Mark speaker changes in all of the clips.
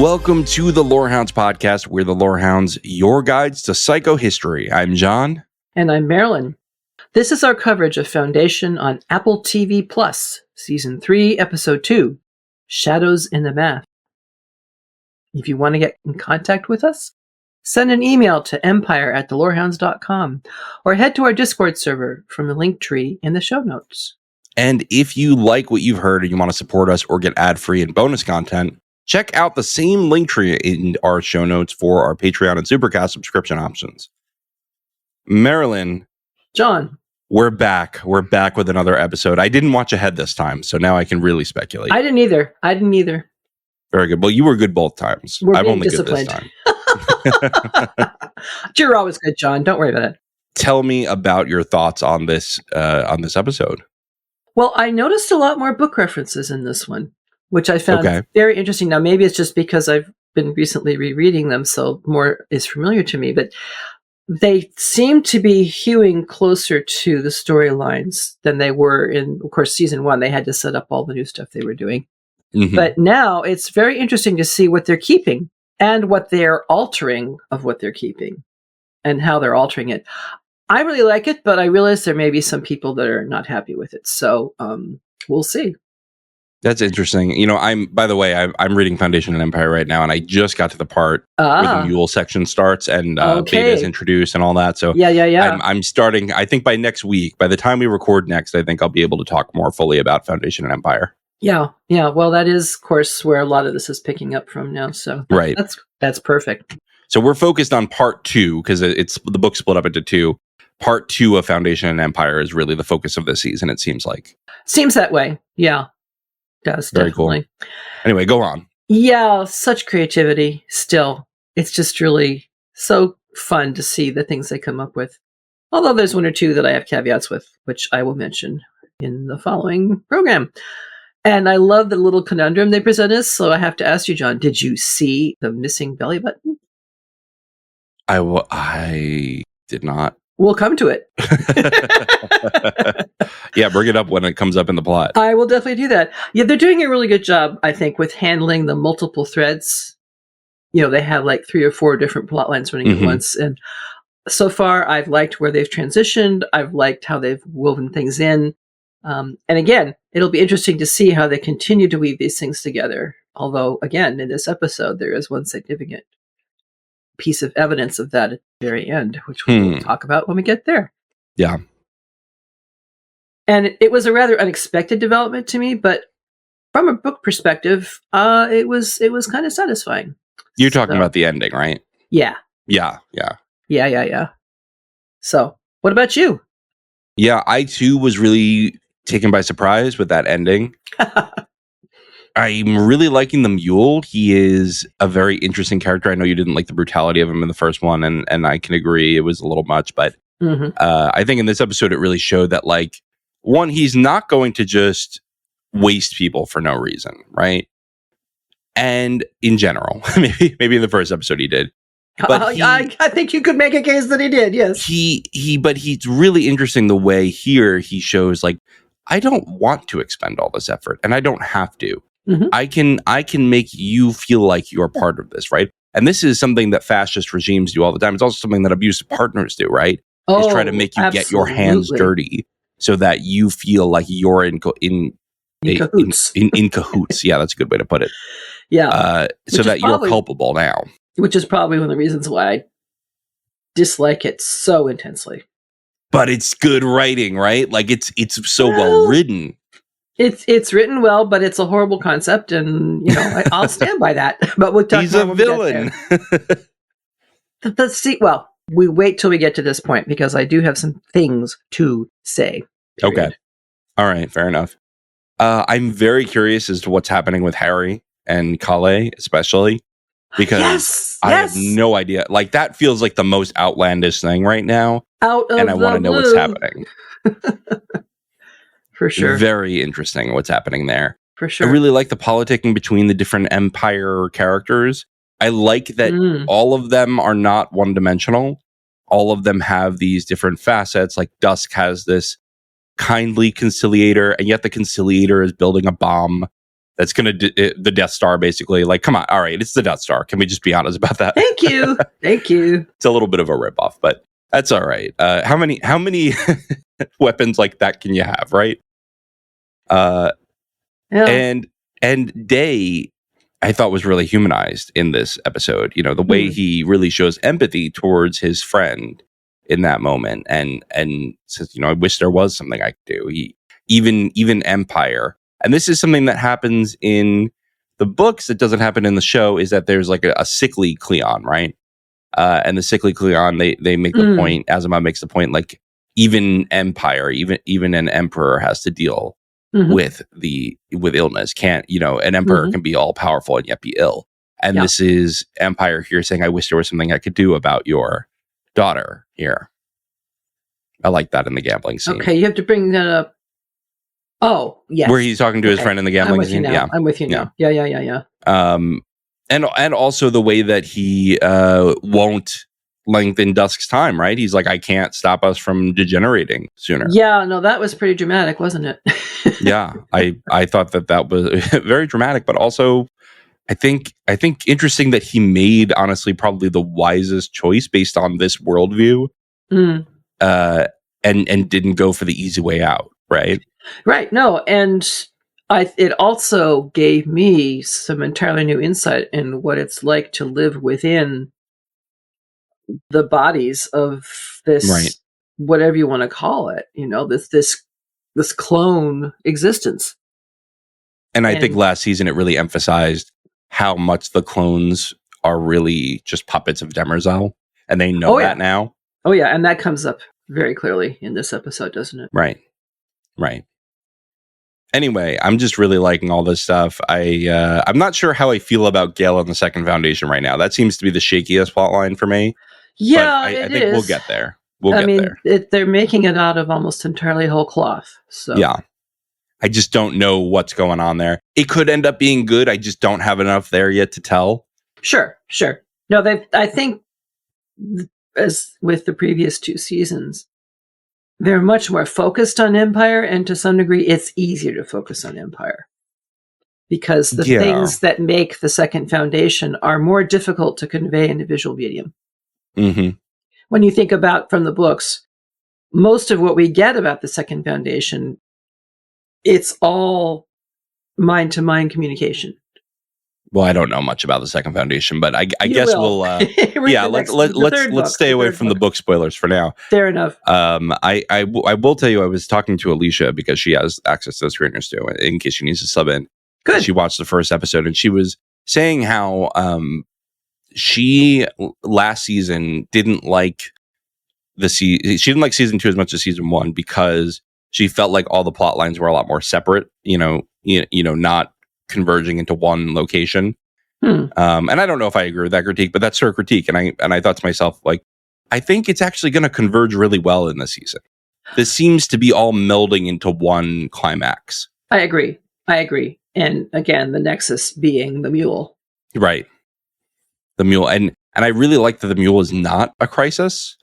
Speaker 1: Welcome to the Lorehounds podcast. We're the Lorehounds, your guides to psychohistory. I'm John.
Speaker 2: And I'm Marilyn. This is our coverage of Foundation on Apple TV Plus, Season 3, Episode 2, Shadows in the Math. If you want to get in contact with us, send an email to empire@thelorehounds.com or head to our Discord server from the link tree in the show notes.
Speaker 1: And if you like what you've heard and you want to support us or get ad-free and bonus content, check out the same link tree in our show notes for our Patreon and Supercast subscription options. Marilyn.
Speaker 2: John.
Speaker 1: We're back. We're back with another episode. I didn't watch ahead this time, so now I can really speculate.
Speaker 2: I didn't either.
Speaker 1: Very good. Well, you were good both times.
Speaker 2: I'm only disciplined. Good this time. You're always good, John. Don't worry about it.
Speaker 1: Tell me about your thoughts on this episode.
Speaker 2: Well, I noticed a lot more book references in this one, which I found very interesting. Now, maybe it's just because I've been recently rereading them, so more is familiar to me, but they seem to be hewing closer to the storylines than they were in, of course, Season 1. They had to set up all the new stuff they were doing. Mm-hmm. But now it's very interesting to see what they're keeping and what they're altering of what they're keeping and how they're altering it. I really like it, but I realize there may be some people that are not happy with it. So we'll see.
Speaker 1: That's interesting. You know, I'm reading Foundation and Empire right now, and I just got to the part where the Mule section starts and Beta is introduced and all that. So
Speaker 2: yeah.
Speaker 1: I'm starting, I think by next week, by the time we record next, I think I'll be able to talk more fully about Foundation and Empire.
Speaker 2: Yeah. Well, that is, of course, where a lot of this is picking up from now. So
Speaker 1: right.
Speaker 2: That's perfect.
Speaker 1: So we're focused on part 2 because it's the book split up into 2. Part 2 of Foundation and Empire is really the focus of this season, it seems like.
Speaker 2: Seems that way. Yeah. Does
Speaker 1: very
Speaker 2: definitely.
Speaker 1: Cool. Anyway, go on.
Speaker 2: Yeah, such creativity still. It's just really so fun to see the things they come up with. Although there's one or two that I have caveats with, which I will mention in the following program. And I love the little conundrum they present us. So I have to ask you, John, did you see the missing belly button?
Speaker 1: I did not.
Speaker 2: We'll come to it.
Speaker 1: Yeah, bring it up when it comes up in the plot.
Speaker 2: I will definitely do that. Yeah, they're doing a really good job, I think, with handling the multiple threads. You know, they have like 3 or 4 different plot lines running at once. And so far, I've liked where they've transitioned. I've liked how they've woven things in. And again, it'll be interesting to see how they continue to weave these things together. Although, again, in this episode, there is one significant piece of evidence of that at the very end, which we'll talk about when we get there.
Speaker 1: Yeah.
Speaker 2: And it was a rather unexpected development to me, but from a book perspective, it was kind of satisfying.
Speaker 1: You're talking about the ending, right?
Speaker 2: Yeah.
Speaker 1: Yeah.
Speaker 2: So, what about you?
Speaker 1: Yeah, I too was really taken by surprise with that ending. I'm really liking the Mule. He is a very interesting character. I know you didn't like the brutality of him in the first one, and I can agree it was a little much, but I think in this episode it really showed that, like, one, he's not going to just waste people for no reason, right? And in general, maybe in the first episode he did. But
Speaker 2: I think you could make a case that he did, yes.
Speaker 1: But he's really interesting the way here he shows, like, I don't want to expend all this effort, and I don't have to. I can make you feel like you're part of this, right? And this is something that fascist regimes do all the time. It's also something that abusive partners do, right? Is try to make you get your hands dirty so that you feel like you're in cahoots. In cahoots. Yeah, that's a good way to put it.
Speaker 2: Yeah.
Speaker 1: So that you're culpable now.
Speaker 2: Which is probably one of the reasons why I dislike it so intensely.
Speaker 1: But it's good writing, right? Like it's so well written.
Speaker 2: It's written well, but it's a horrible concept, and I'll stand by that. But we'll talk. He's a villain. Let's see. Well, we wait till we get to this point because I do have some things to say. Period.
Speaker 1: Okay. All right. Fair enough. I'm very curious as to what's happening with Harry and Calais, especially because I have no idea. Like, that feels like the most outlandish thing right now, and I want to know what's happening.
Speaker 2: For sure.
Speaker 1: Very interesting what's happening there.
Speaker 2: For sure.
Speaker 1: I really like the politicking between the different Empire characters. I like that all of them are not one-dimensional. All of them have these different facets. Like Dusk has this kindly conciliator, and yet the conciliator is building a bomb. that's going to the Death Star, basically. Like, come on, all right, it's the Death Star. Can we just be honest about that?
Speaker 2: Thank you.
Speaker 1: It's a little bit of a ripoff, but that's all right. How many weapons like that can you have, right? And Day, I thought, was really humanized in this episode. The way he really shows empathy towards his friend in that moment, and says, I wish there was something I could do. Even Empire, and this is something that happens in the books that doesn't happen in the show, is that there's like a sickly Cleon, right? And the sickly Cleon, they make the point, Asimov makes the point, like even Empire, even an emperor has to deal with illness. Can't, an emperor can be all powerful and yet be ill. And this is Empire here saying, I wish there was something I could do about your daughter here. I like that in the gambling scene.
Speaker 2: Okay, you have to bring that up. Oh, yes.
Speaker 1: Where he's talking to his friend in the gambling scene.
Speaker 2: Yeah, I'm with you now. Yeah.
Speaker 1: And also the way that he won't lengthen Dusk's time, right? He's like, I can't stop us from degenerating sooner.
Speaker 2: Yeah, no, that was pretty dramatic, wasn't it?
Speaker 1: Yeah, I thought that was very dramatic, but also I think interesting that he made, honestly, probably the wisest choice based on this worldview, and didn't go for the easy way out, right?
Speaker 2: Right. No, and it also gave me some entirely new insight in what it's like to live within the bodies of this, whatever you want to call it, this clone existence.
Speaker 1: And I think last season it really emphasized how much the clones are really just puppets of Demerzel, and they know that now.
Speaker 2: Oh yeah, and that comes up very clearly in this episode, doesn't it?
Speaker 1: Right. Anyway, I'm just really liking all this stuff. I'm not sure how I feel about Gale and the Second Foundation right now. That seems to be the shakiest plotline for me.
Speaker 2: Yeah,
Speaker 1: I think we'll get there.
Speaker 2: They're making it out of almost entirely whole cloth. So
Speaker 1: yeah, I just don't know what's going on there. It could end up being good. I just don't have enough there yet to tell.
Speaker 2: Sure. No, I think, as with the previous two seasons, they're much more focused on Empire, and to some degree, it's easier to focus on Empire because the things that make the Second Foundation are more difficult to convey in a visual medium. When you think about from the books, most of what we get about the Second Foundation, it's all mind-to-mind communication.
Speaker 1: Well, I don't know much about the Second Foundation, but I guess we'll let's stay away from the book spoilers for now.
Speaker 2: Fair enough.
Speaker 1: I will tell you, I was talking to Alicia because she has access to the screeners too, in case she needs to sub in.
Speaker 2: Good.
Speaker 1: She watched the first episode and she was saying how she last season didn't like she didn't like season 2 as much as season 1 because she felt like all the plot lines were a lot more separate. Not converging into one location. And I don't know if I agree with that critique, but that's her critique. And I thought to myself, like, I think it's actually going to converge really well in this season. This seems to be all melding into one climax.
Speaker 2: I agree. And again, the nexus being the mule.
Speaker 1: Right. The mule. And I really like that the mule is not a crisis,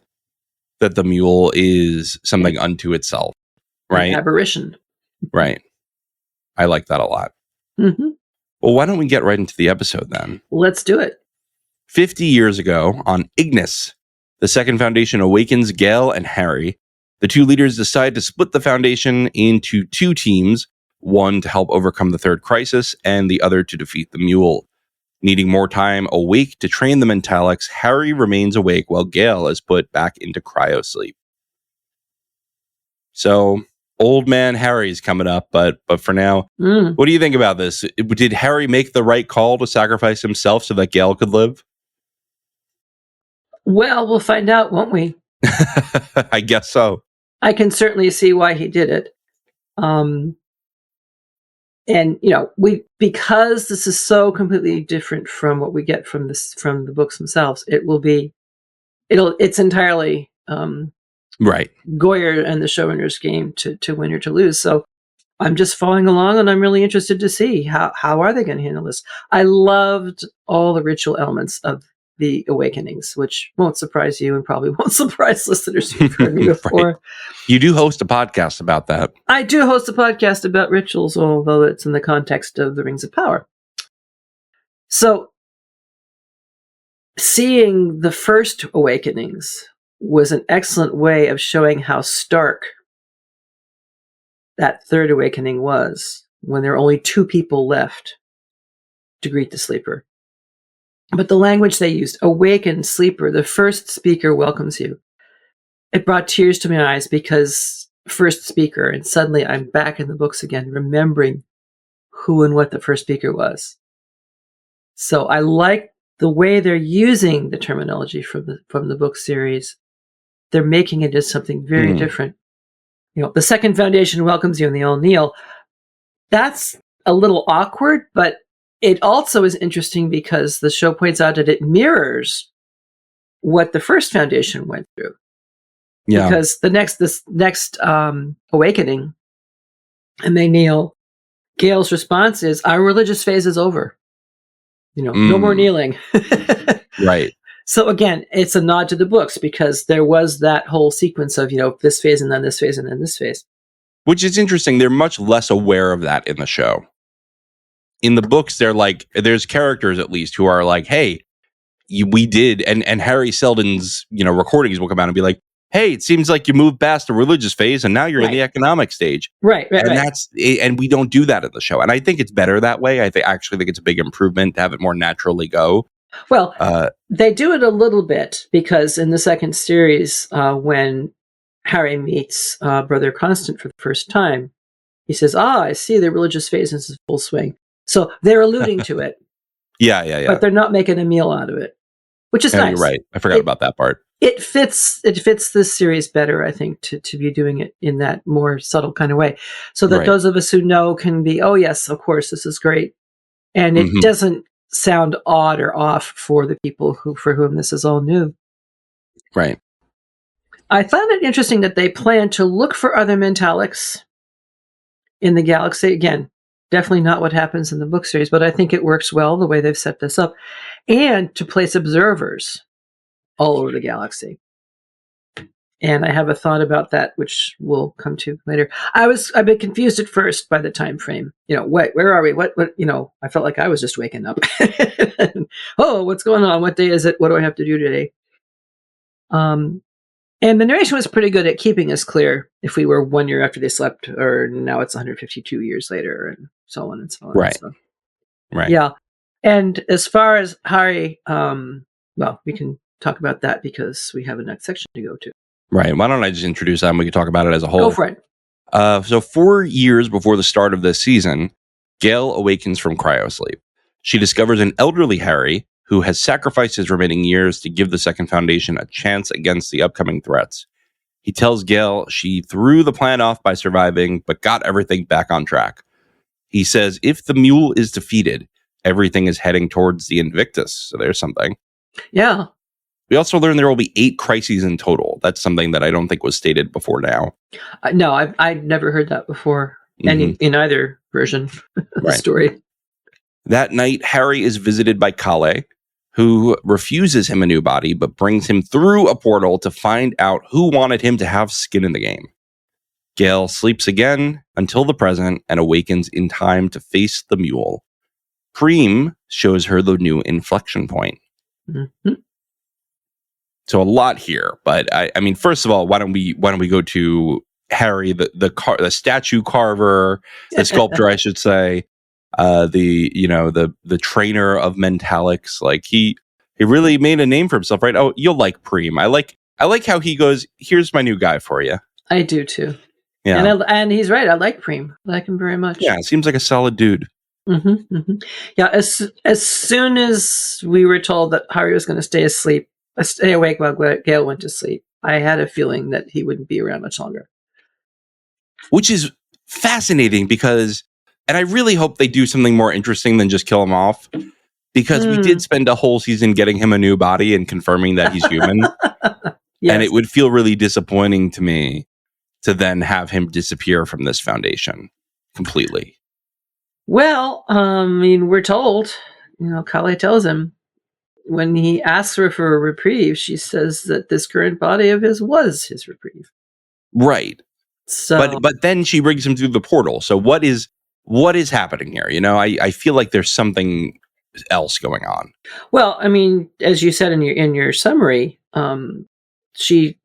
Speaker 1: that the mule is something unto itself. Right.
Speaker 2: An aberration.
Speaker 1: Right. I like that a lot. Well, why don't we get right into the episode then?
Speaker 2: Let's do it.
Speaker 1: 50 years ago, on Ignis, the Second Foundation awakens Gale and Harry. The two leaders decide to split the Foundation into two teams, one to help overcome the third crisis, and the other to defeat the Mule. Needing more time awake to train the Mentalics, Harry remains awake while Gale is put back into cryosleep. So, old man Harry's coming up, but for now, what do you think about this? Did Harry make the right call to sacrifice himself so that Gale could live?
Speaker 2: Well, we'll find out, won't we?
Speaker 1: I guess so.
Speaker 2: I can certainly see why he did it. And because this is so completely different from what we get from the books themselves, it's entirely
Speaker 1: right.
Speaker 2: Goyer and the showrunner's game to win or to lose. So I'm just following along, and I'm really interested to see how are they going to handle this. I loved all the ritual elements of the Awakenings, which won't surprise you and probably won't surprise listeners who've heard me before.
Speaker 1: Right. You do host a podcast about that.
Speaker 2: I do host a podcast about rituals, although it's in the context of the Rings of Power. So, seeing the first Awakenings was an excellent way of showing how stark that third awakening was, when there were only 2 people left to greet the sleeper. But the language they used, awakened sleeper, the first speaker welcomes you. It brought tears to my eyes because first speaker, and suddenly I'm back in the books again, remembering who and what the first speaker was. So I like the way they're using the terminology from the book series. They're making it as something very different. The second foundation welcomes you and they all kneel. That's a little awkward, but it also is interesting because the show points out that it mirrors what the first foundation went through. Yeah. Because this next awakening, and they kneel, Gale's response is, our religious phase is over. No more kneeling.
Speaker 1: Right.
Speaker 2: So again, it's a nod to the books because there was that whole sequence of, this phase and then this phase and then this phase.
Speaker 1: Which is interesting. They're much less aware of that in the show. In the books, they're like, there's characters at least who are like, hey, we did. And Harry Seldon's, recordings will come out and be like, hey, it seems like you moved past the religious phase and now you're in the economic stage.
Speaker 2: Right.
Speaker 1: And we don't do that in the show. And I think it's better that way. I actually think it's a big improvement to have it more naturally go.
Speaker 2: Well, they do it a little bit because in the second series, when Harry meets Brother Constant for the first time, he says, I see the religious phase is in full swing. So they're alluding to it.
Speaker 1: Yeah.
Speaker 2: But they're not making a meal out of it, which is nice.
Speaker 1: You're right. I forgot about that part.
Speaker 2: It fits this series better, I think, to be doing it in that more subtle kind of way. So that those of us who know can be, oh, yes, of course, this is great. And it doesn't sound odd or off for the people for whom this is all new.
Speaker 1: Right.
Speaker 2: I found it interesting that they plan to look for other Mentalics in the galaxy. Again, definitely not what happens in the book series, but I think it works well the way they've set this up. And to place observers all over the galaxy. And I have a thought about that, which we'll come to later. I've been confused at first by the time frame. Where are we? What, I felt like I was just waking up. Oh, what's going on? What day is it? What do I have to do today? And the narration was pretty good at keeping us clear if we were 1 year after they slept, or now it's 152 years later, and so on and so on.
Speaker 1: Right.
Speaker 2: So,
Speaker 1: right.
Speaker 2: Yeah. And as far as Harry, well, we can talk about that because we have a next section to go to.
Speaker 1: Right. Why don't I just introduce that and we can talk about it as a whole?
Speaker 2: Go for it.
Speaker 1: So 4 years before the start of this season, Gale awakens from cryosleep. She discovers an elderly Harry who has sacrificed his remaining years to give the Second Foundation a chance against the upcoming threats. He tells Gale she threw the plan off by surviving, but got everything back on track. He says if the mule is defeated, everything is heading towards the Invictus. So there's something.
Speaker 2: Yeah.
Speaker 1: We also learned there will be 8 crises in total. That's something that I don't think was stated before now.
Speaker 2: No, I've never heard that before. In either version of the story.
Speaker 1: That night, Harry is visited by Kale, who refuses him a new body, but brings him through a portal to find out who wanted him to have skin in the game. Gale sleeps again until the present and awakens in time to face the mule. Preem shows her the new inflection point.
Speaker 2: Mm-hmm.
Speaker 1: So a lot here, but I mean, first of all, why don't we go to Harry, the statue carver, the sculptor, I should say, the trainer of Mentalics. Like he really made a name for himself, right? Oh, you'll like Preem. I like how he goes, here's my new guy for you.
Speaker 2: I do too.
Speaker 1: Yeah,
Speaker 2: and he's right. I like Preem. I like him very much.
Speaker 1: Yeah, seems like a solid dude.
Speaker 2: Mm-hmm, mm-hmm. Yeah, as soon as we were told that Harry was going to stay awake while Gale went to sleep, I had a feeling that he wouldn't be around much longer.
Speaker 1: Which is fascinating because, and I really hope they do something more interesting than just kill him off, because we did spend a whole season getting him a new body and confirming that he's human. Yes. And it would feel really disappointing to me to then have him disappear from this foundation completely.
Speaker 2: Well, I mean, we're told, Kale tells him, when he asks her for a reprieve, she says that this current body of his was his reprieve.
Speaker 1: Right.
Speaker 2: So,
Speaker 1: but then she brings him through the portal. So what is happening here? I feel like there's something else going on.
Speaker 2: Well, I mean, as you said in your summary, she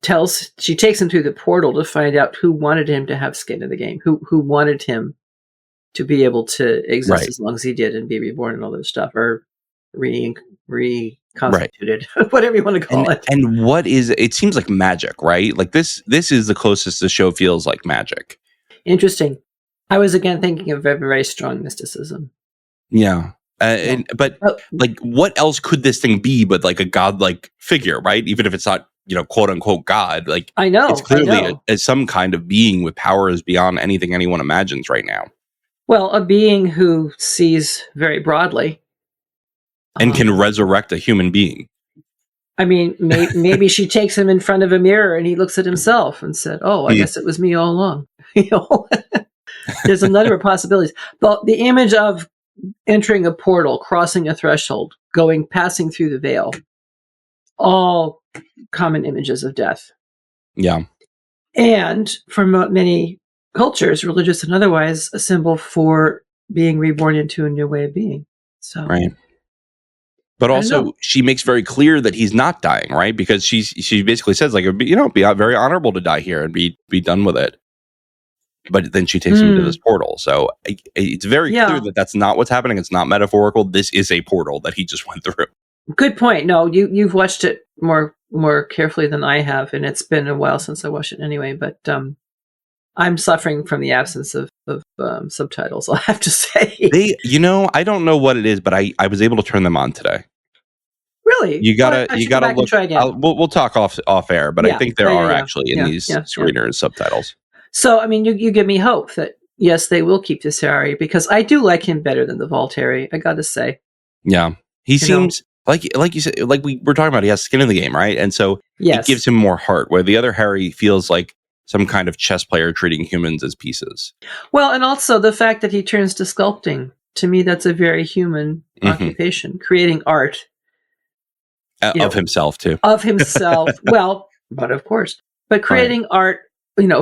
Speaker 2: takes him through the portal to find out who wanted him to have skin in the game, who wanted him to be able to exist as long as he did and be reborn and all this stuff, or reconstituted, whatever you want to call it.
Speaker 1: And what is it? Seems like magic, right? Like this is the closest the show feels like magic.
Speaker 2: Interesting. I was again thinking of very, very strong mysticism.
Speaker 1: Yeah. But like, what else could this thing be but like a godlike figure, right? Even if it's not, quote unquote God. Like,
Speaker 2: I know
Speaker 1: it's clearly some kind of being with powers beyond anything anyone imagines right now.
Speaker 2: Well, a being who sees very broadly
Speaker 1: and can resurrect a human being.
Speaker 2: I mean, maybe she takes him in front of a mirror and he looks at himself and said, "Oh, I guess it was me all along." There's a number of possibilities. But the image of entering a portal, crossing a threshold, passing through the veil, all common images of death.
Speaker 1: Yeah.
Speaker 2: And for many cultures, religious and otherwise, a symbol for being reborn into a new way of being. So,
Speaker 1: right. But also, she makes very clear that he's not dying, right? Because she basically says, like, it'd be very honorable to die here and be done with it. But then she takes him to this portal. So it's very clear that that's not what's happening. It's not metaphorical. This is a portal that he just went through.
Speaker 2: Good point. No, you've watched it more carefully than I have, and it's been a while since I watched it anyway. But I'm suffering from the absence of subtitles, I'll have to say.
Speaker 1: I don't know what it is, but I was able to turn them on today.
Speaker 2: Really?
Speaker 1: You gotta look.
Speaker 2: Try again.
Speaker 1: We'll talk off air, but I think there are actually in these screeners subtitles.
Speaker 2: So, I mean, you give me hope that, yes, they will keep this Harry, because I do like him better than the Voltairy, I got to say.
Speaker 1: Yeah. He seems, like you said, like we were talking about, he has skin in the game, right? And so it gives him more heart, where the other Harry feels like some kind of chess player treating humans as pieces.
Speaker 2: Well, and also the fact that he turns to sculpting, to me, that's a very human occupation, creating art.
Speaker 1: Of himself, too.
Speaker 2: Of himself. Well, but of course. But creating art,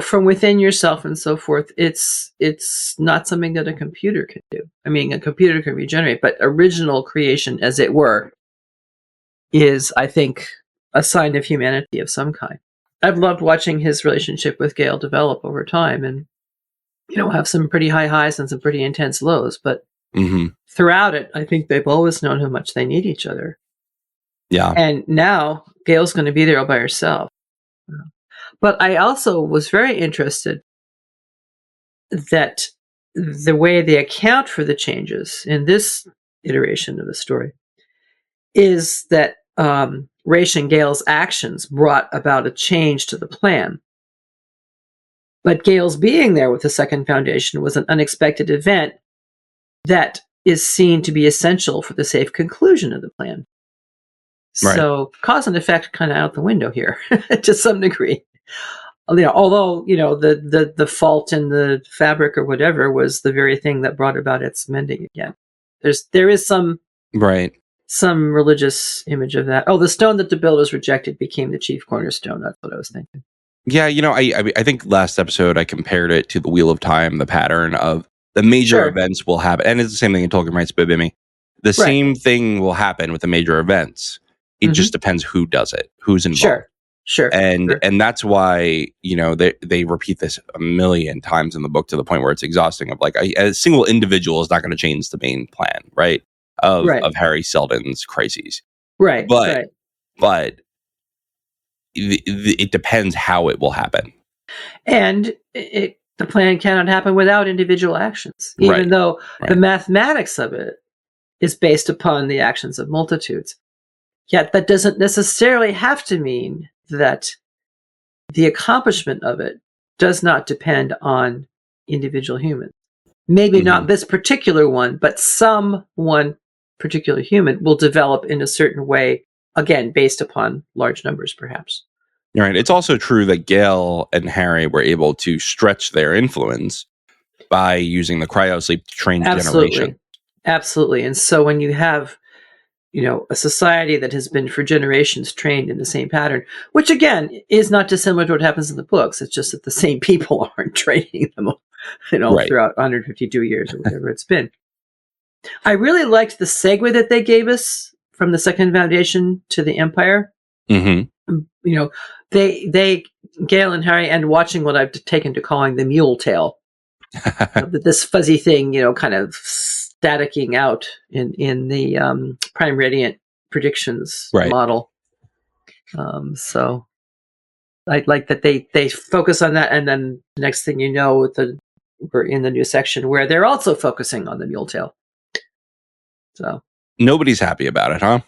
Speaker 2: from within yourself and so forth, it's not something that a computer can do. I mean, a computer can regenerate, but original creation, as it were, is, I think, a sign of humanity of some kind. I've loved watching his relationship with Gale develop over time, and have some pretty high highs and some pretty intense lows. But throughout it, I think they've always known how much they need each other.
Speaker 1: Yeah.
Speaker 2: And now Gale's going to be there all by herself. But I also was very interested that the way they account for the changes in this iteration of the story is that Raish and Gale's actions brought about a change to the plan. But Gale's being there with the Second Foundation was an unexpected event that is seen to be essential for the safe conclusion of the plan.
Speaker 1: Right.
Speaker 2: So cause and effect kind of out the window here to some degree. Although the fault in the fabric or whatever was the very thing that brought about its mending again. There is some religious image of that. Oh, the stone that the builders rejected became the chief cornerstone. That's what I was thinking.
Speaker 1: Yeah, I think last episode I compared it to the Wheel of Time, the pattern of the major events will happen, and it's the same thing in Tolkien writes Bibimi. The same thing will happen with the major events. It just depends who does it, who's involved.
Speaker 2: Sure.
Speaker 1: And that's why, they repeat this a million times in the book to the point where it's exhausting, of like a single individual is not going to change the main plan, right? Of Harry Seldon's crises.
Speaker 2: Right.
Speaker 1: But it depends how it will happen.
Speaker 2: And the plan cannot happen without individual actions, even though the mathematics of it is based upon the actions of multitudes. Yet that doesn't necessarily have to mean that the accomplishment of it does not depend on individual humans. Maybe not this particular one, but one particular human will develop in a certain way, again, based upon large numbers, perhaps.
Speaker 1: Right. It's also true that Gale and Harry were able to stretch their influence by using the cryosleep to train generation.
Speaker 2: Absolutely. And so when you have a society that has been for generations trained in the same pattern, which again is not dissimilar to what happens in the books. It's just that the same people aren't training them,
Speaker 1: Right.
Speaker 2: throughout 152 years or whatever it's been. I really liked the segue that they gave us from the Second Foundation to the Empire.
Speaker 1: Mm-hmm.
Speaker 2: They Gale and Harry end watching what I've taken to calling the mule tail. This fuzzy thing, kind of staticking out in the Prime Radiant predictions model. So I like that they focus on that, and then the next thing you know, we're in the new section where they're also focusing on the mule tail. So
Speaker 1: nobody's happy about it, huh?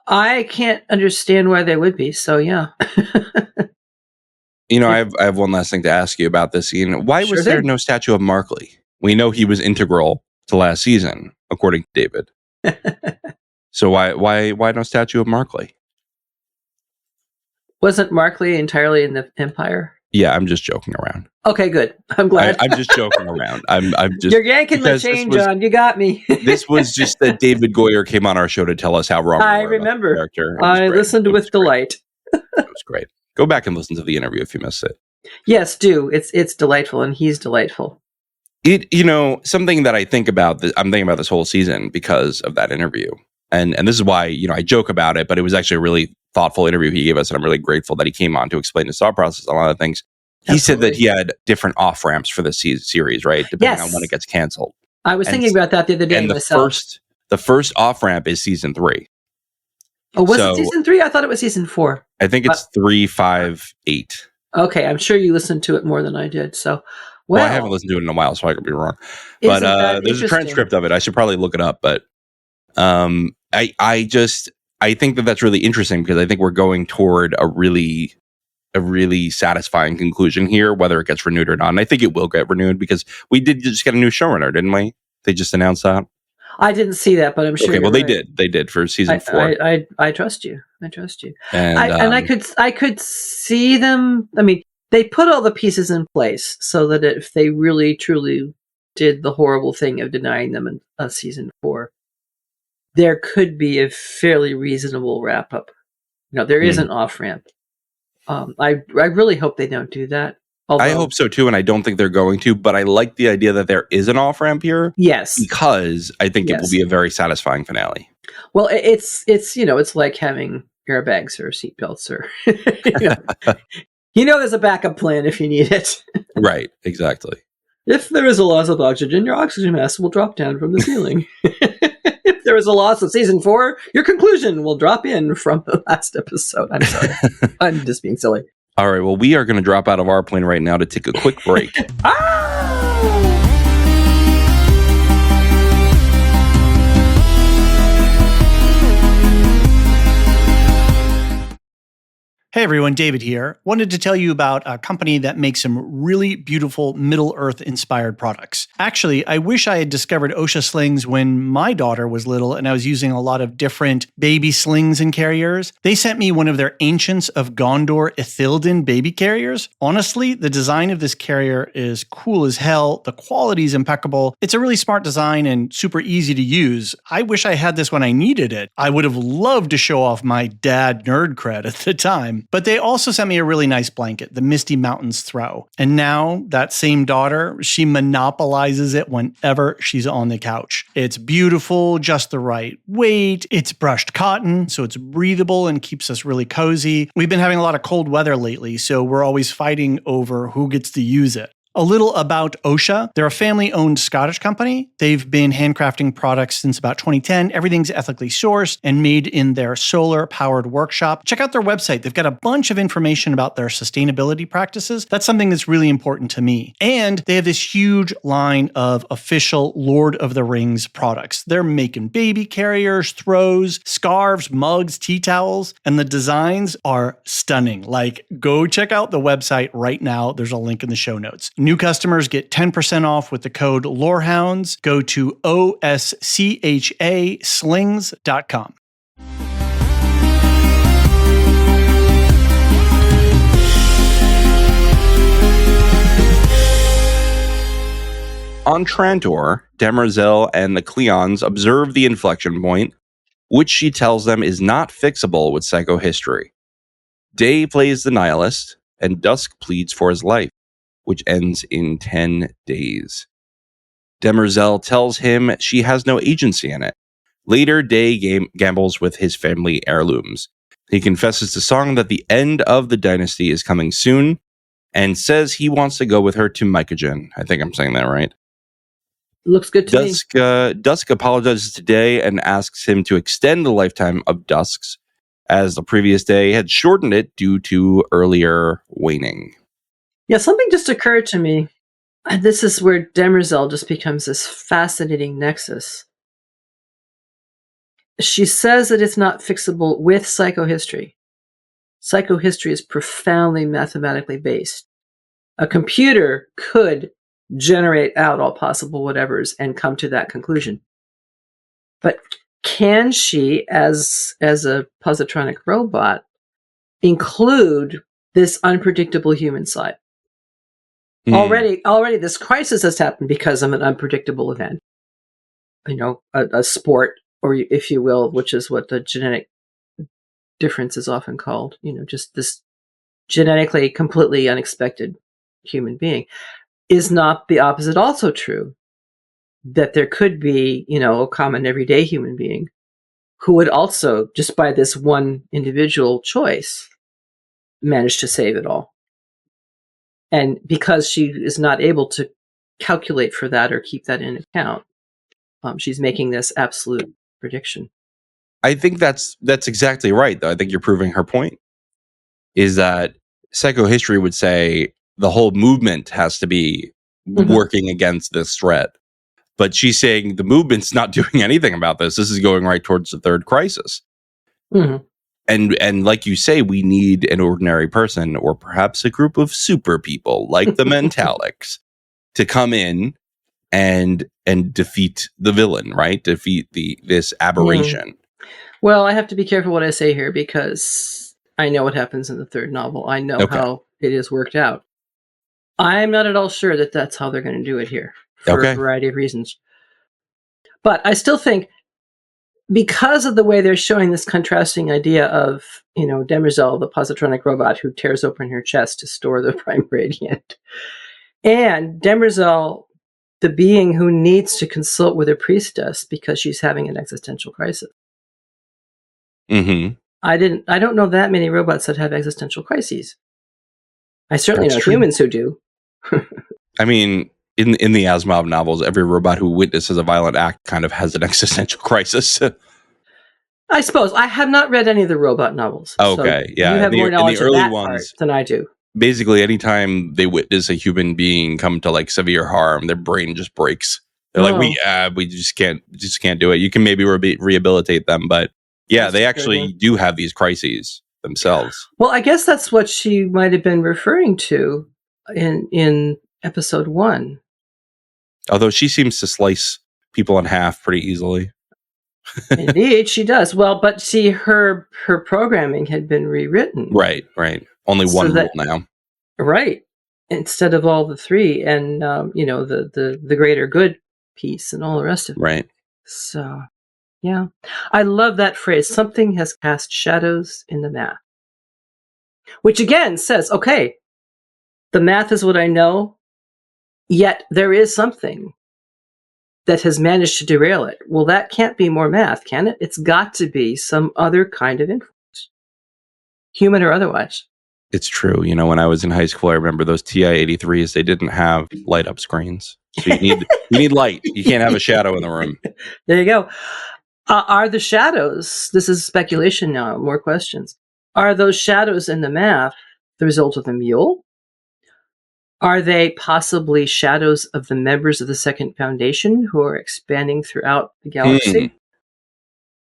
Speaker 2: I can't understand why they would be. So yeah.
Speaker 1: I have one last thing to ask you about this scene. Why was there no statue of Markley? We know he was integral to last season, according to David. So why no statue of Markley?
Speaker 2: Wasn't Markley entirely in the Empire?
Speaker 1: Yeah, I'm just joking around.
Speaker 2: Okay, good. I'm glad.
Speaker 1: I'm just joking around. I'm just.
Speaker 2: You're yanking my chain, John. You got me.
Speaker 1: This was just that David Goyer came on our show to tell us how wrong
Speaker 2: I remember.
Speaker 1: Character.
Speaker 2: I listened with delight.
Speaker 1: It was great. Go back and listen to the interview if you missed it.
Speaker 2: Yes, do. It's delightful, and he's delightful.
Speaker 1: Something that I think about. I'm thinking about this whole season because of that interview, and this is why I joke about it, but it was actually a really thoughtful interview he gave us, and I'm really grateful that he came on to explain his thought process on a lot of things. He said that he had different off ramps for the series, right, depending on when it gets canceled.
Speaker 2: I was thinking about that the other day.
Speaker 1: And the first off ramp is season 3.
Speaker 2: Oh, was it season 3? I thought it was season 4.
Speaker 1: I think it's 3, 5, 8.
Speaker 2: Okay, I'm sure you listened to it more than I did. So, well,
Speaker 1: I haven't listened to it in a while, so I could be wrong. But there's a transcript of it. I should probably look it up. But I think that that's really interesting because I think we're going toward a really satisfying conclusion here, whether it gets renewed or not. And I think it will get renewed because we did just get a new showrunner, didn't we? They just announced that.
Speaker 2: I didn't see that, but I'm sure.
Speaker 1: Okay, well, they did. They did for season 4.
Speaker 2: I trust you. I trust you.
Speaker 1: And
Speaker 2: I could see them. I mean, they put all the pieces in place so that if they really truly did the horrible thing of denying them a season 4, there could be a fairly reasonable wrap up. There is an off ramp. I really hope they don't do that. Although,
Speaker 1: I hope so too, and I don't think they're going to. But I like the idea that there is an off ramp here.
Speaker 2: Yes,
Speaker 1: because I think it will be a very satisfying finale.
Speaker 2: Well, it's like having airbags or seatbelts, or there's a backup plan if you need it.
Speaker 1: Right, exactly.
Speaker 2: If there is a loss of oxygen, your oxygen mask will drop down from the ceiling. If there is a loss of season 4, your conclusion will drop in from the last episode. I'm sorry. I'm just being silly.
Speaker 1: All right, well, we are going to drop out of our plane right now to take a quick break.
Speaker 3: Hey everyone, David here. Wanted to tell you about a company that makes some really beautiful Middle-earth inspired products. Actually, I wish I had discovered OSHA slings when my daughter was little and I was using a lot of different baby slings and carriers. They sent me one of their Ancients of Gondor Ithilden baby carriers. Honestly, the design of this carrier is cool as hell. The quality is impeccable. It's a really smart design and super easy to use. I wish I had this when I needed it. I would have loved to show off my dad nerd cred at the time. But they also sent me a really nice blanket, the Misty Mountains Throw. And now that same daughter, she monopolizes it whenever she's on the couch. It's beautiful, just the right weight. It's brushed cotton, so it's breathable and keeps us really cozy. We've been having a lot of cold weather lately, so we're always fighting over who gets to use it. A little about OSHA. They're a family-owned Scottish company. They've been handcrafting products since about 2010. Everything's ethically sourced and made in their solar-powered workshop. Check out their website. They've got a bunch of information about their sustainability practices. That's something that's really important to me. And they have this huge line of official Lord of the Rings products. They're making baby carriers, throws, scarves, mugs, tea towels, and the designs are stunning. Like, go check out the website right now. There's a link in the show notes. New customers get 10% off with the code Lorehounds. Go to OSCHAslings.com.
Speaker 1: On Trantor, Demerzel and the Cleons observe the inflection point which she tells them is not fixable with psychohistory. Day plays the nihilist, and Dusk pleads for his life, which ends in 10 days. Demerzel tells him she has no agency in it. Later, Day gambles with his family heirlooms. He confesses to Song that the end of the dynasty is coming soon, and says he wants to go with her to Mycogen. I think I'm saying that right.
Speaker 2: Looks good to me.
Speaker 1: Dusk apologizes to Day and asks him to extend the lifetime of Dusks, as the previous Day had shortened it due to earlier waning.
Speaker 2: Yeah, something just occurred to me. This is where Demerzel just becomes this fascinating nexus. She says that it's not fixable with psychohistory. Psychohistory is profoundly mathematically based. A computer could generate out all possible whatevers and come to that conclusion. But can she, as a positronic robot, include this unpredictable human side? Already this crisis has happened because of an unpredictable event. A sport, or if you will, which is what the genetic difference is often called, just this genetically completely unexpected human being. Is not the opposite also true? That there could be, a common everyday human being who would also, just by this one individual choice, manage to save it all. And because she is not able to calculate for that or keep that in account, she's making this absolute prediction.
Speaker 1: I think that's exactly right, though. I think you're proving her point, is that psychohistory would say the whole movement has to be working against this threat. But she's saying the movement's not doing anything about this. This is going right towards the third crisis.
Speaker 2: Mm-hmm.
Speaker 1: And like you say, we need an ordinary person, or perhaps a group of super people like the Mentalics, to come in and defeat the villain, right? Defeat this aberration.
Speaker 2: Well, I have to be careful what I say here, because I know what happens in the third novel. I know how it is worked out. I'm not at all sure that that's how they're going to do it here, for a variety of reasons. But I still think, because of the way they're showing this contrasting idea of, Demerzel, the positronic robot who tears open her chest to store the prime radiant, and Demerzel, the being who needs to consult with a priestess because she's having an existential crisis.
Speaker 1: Mm-hmm.
Speaker 2: I don't know that many robots that have existential crises. I certainly know
Speaker 1: true.
Speaker 2: Humans who do.
Speaker 1: I mean, in the Asimov novels, every robot who witnesses a violent act kind of has an existential crisis.
Speaker 2: I suppose. I have not read any of the robot novels.
Speaker 1: Okay,
Speaker 2: so
Speaker 1: yeah.
Speaker 2: You have more knowledge of that
Speaker 1: ones,
Speaker 2: part than I do.
Speaker 1: Basically, anytime they witness a human being come to like severe harm, their brain just breaks. They're like, we just can't do it. You can maybe rehabilitate them, but yeah, they actually do have these crises themselves.
Speaker 2: Well, I guess that's what she might have been referring to in episode 1.
Speaker 1: Although she seems to slice people in half pretty easily.
Speaker 2: Indeed, she does. Well, but see, her programming had been rewritten.
Speaker 1: Right. Only one rule now.
Speaker 2: Right. Instead of all the 3, and the greater good piece and all the rest of it.
Speaker 1: Right.
Speaker 2: So, yeah. I love that phrase. Something has cast shadows in the math. Which again says, okay, the math is what I know, yet there is something that has managed to derail it. Well, that can't be more math, can it? It's got to be some other kind of influence, human or otherwise.
Speaker 1: It's true. When I was in high school, I remember those TI-83s. They didn't have light up screens, so you need light. You can't have a shadow in the room.
Speaker 2: There you go. Are the shadows? This is speculation now. More questions. Are those shadows in the math the result of the mule? Are they possibly shadows of the members of the Second Foundation who are expanding throughout the galaxy?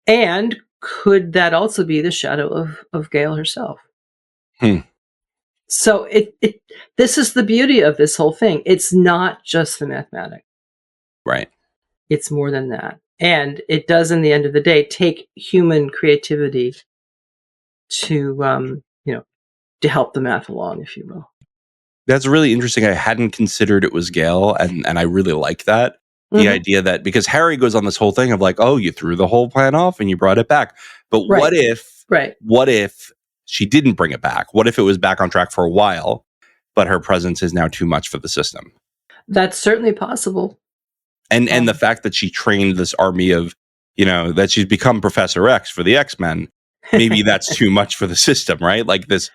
Speaker 2: And could that also be the shadow of Gale herself? So this is the beauty of this whole thing. It's not just the mathematics.
Speaker 1: Right.
Speaker 2: It's more than that. And it does, in the end of the day, take human creativity to help the math along, if you will.
Speaker 1: That's really interesting. I hadn't considered it was Gale, and I really like that. The idea that, because Harry goes on this whole thing of like, oh, you threw the whole plan off and you brought it back. But what if she didn't bring it back? What if it was back on track for a while, but her presence is now too much for the system?
Speaker 2: That's certainly possible.
Speaker 1: And the fact that she trained this army of, that she's become Professor X for the X-Men, maybe that's too much for the system, right? Like this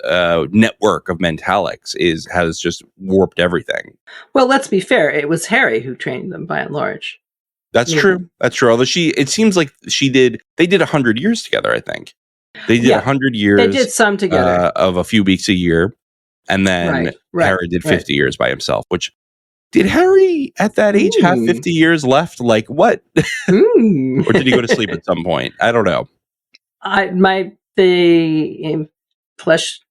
Speaker 1: network of Mentalics has just warped everything.
Speaker 2: Well, let's be fair. It was Harry who trained them by and large.
Speaker 1: That's true. That's true. Although it seems like they did 100 years together, I think. They did 100 years.
Speaker 2: They did some together.
Speaker 1: Of a few weeks a year. And then Harry did 50 years by himself, which, did Harry at that age have 50 years left? Like what? Or did he go to sleep at some point? I don't know.
Speaker 2: The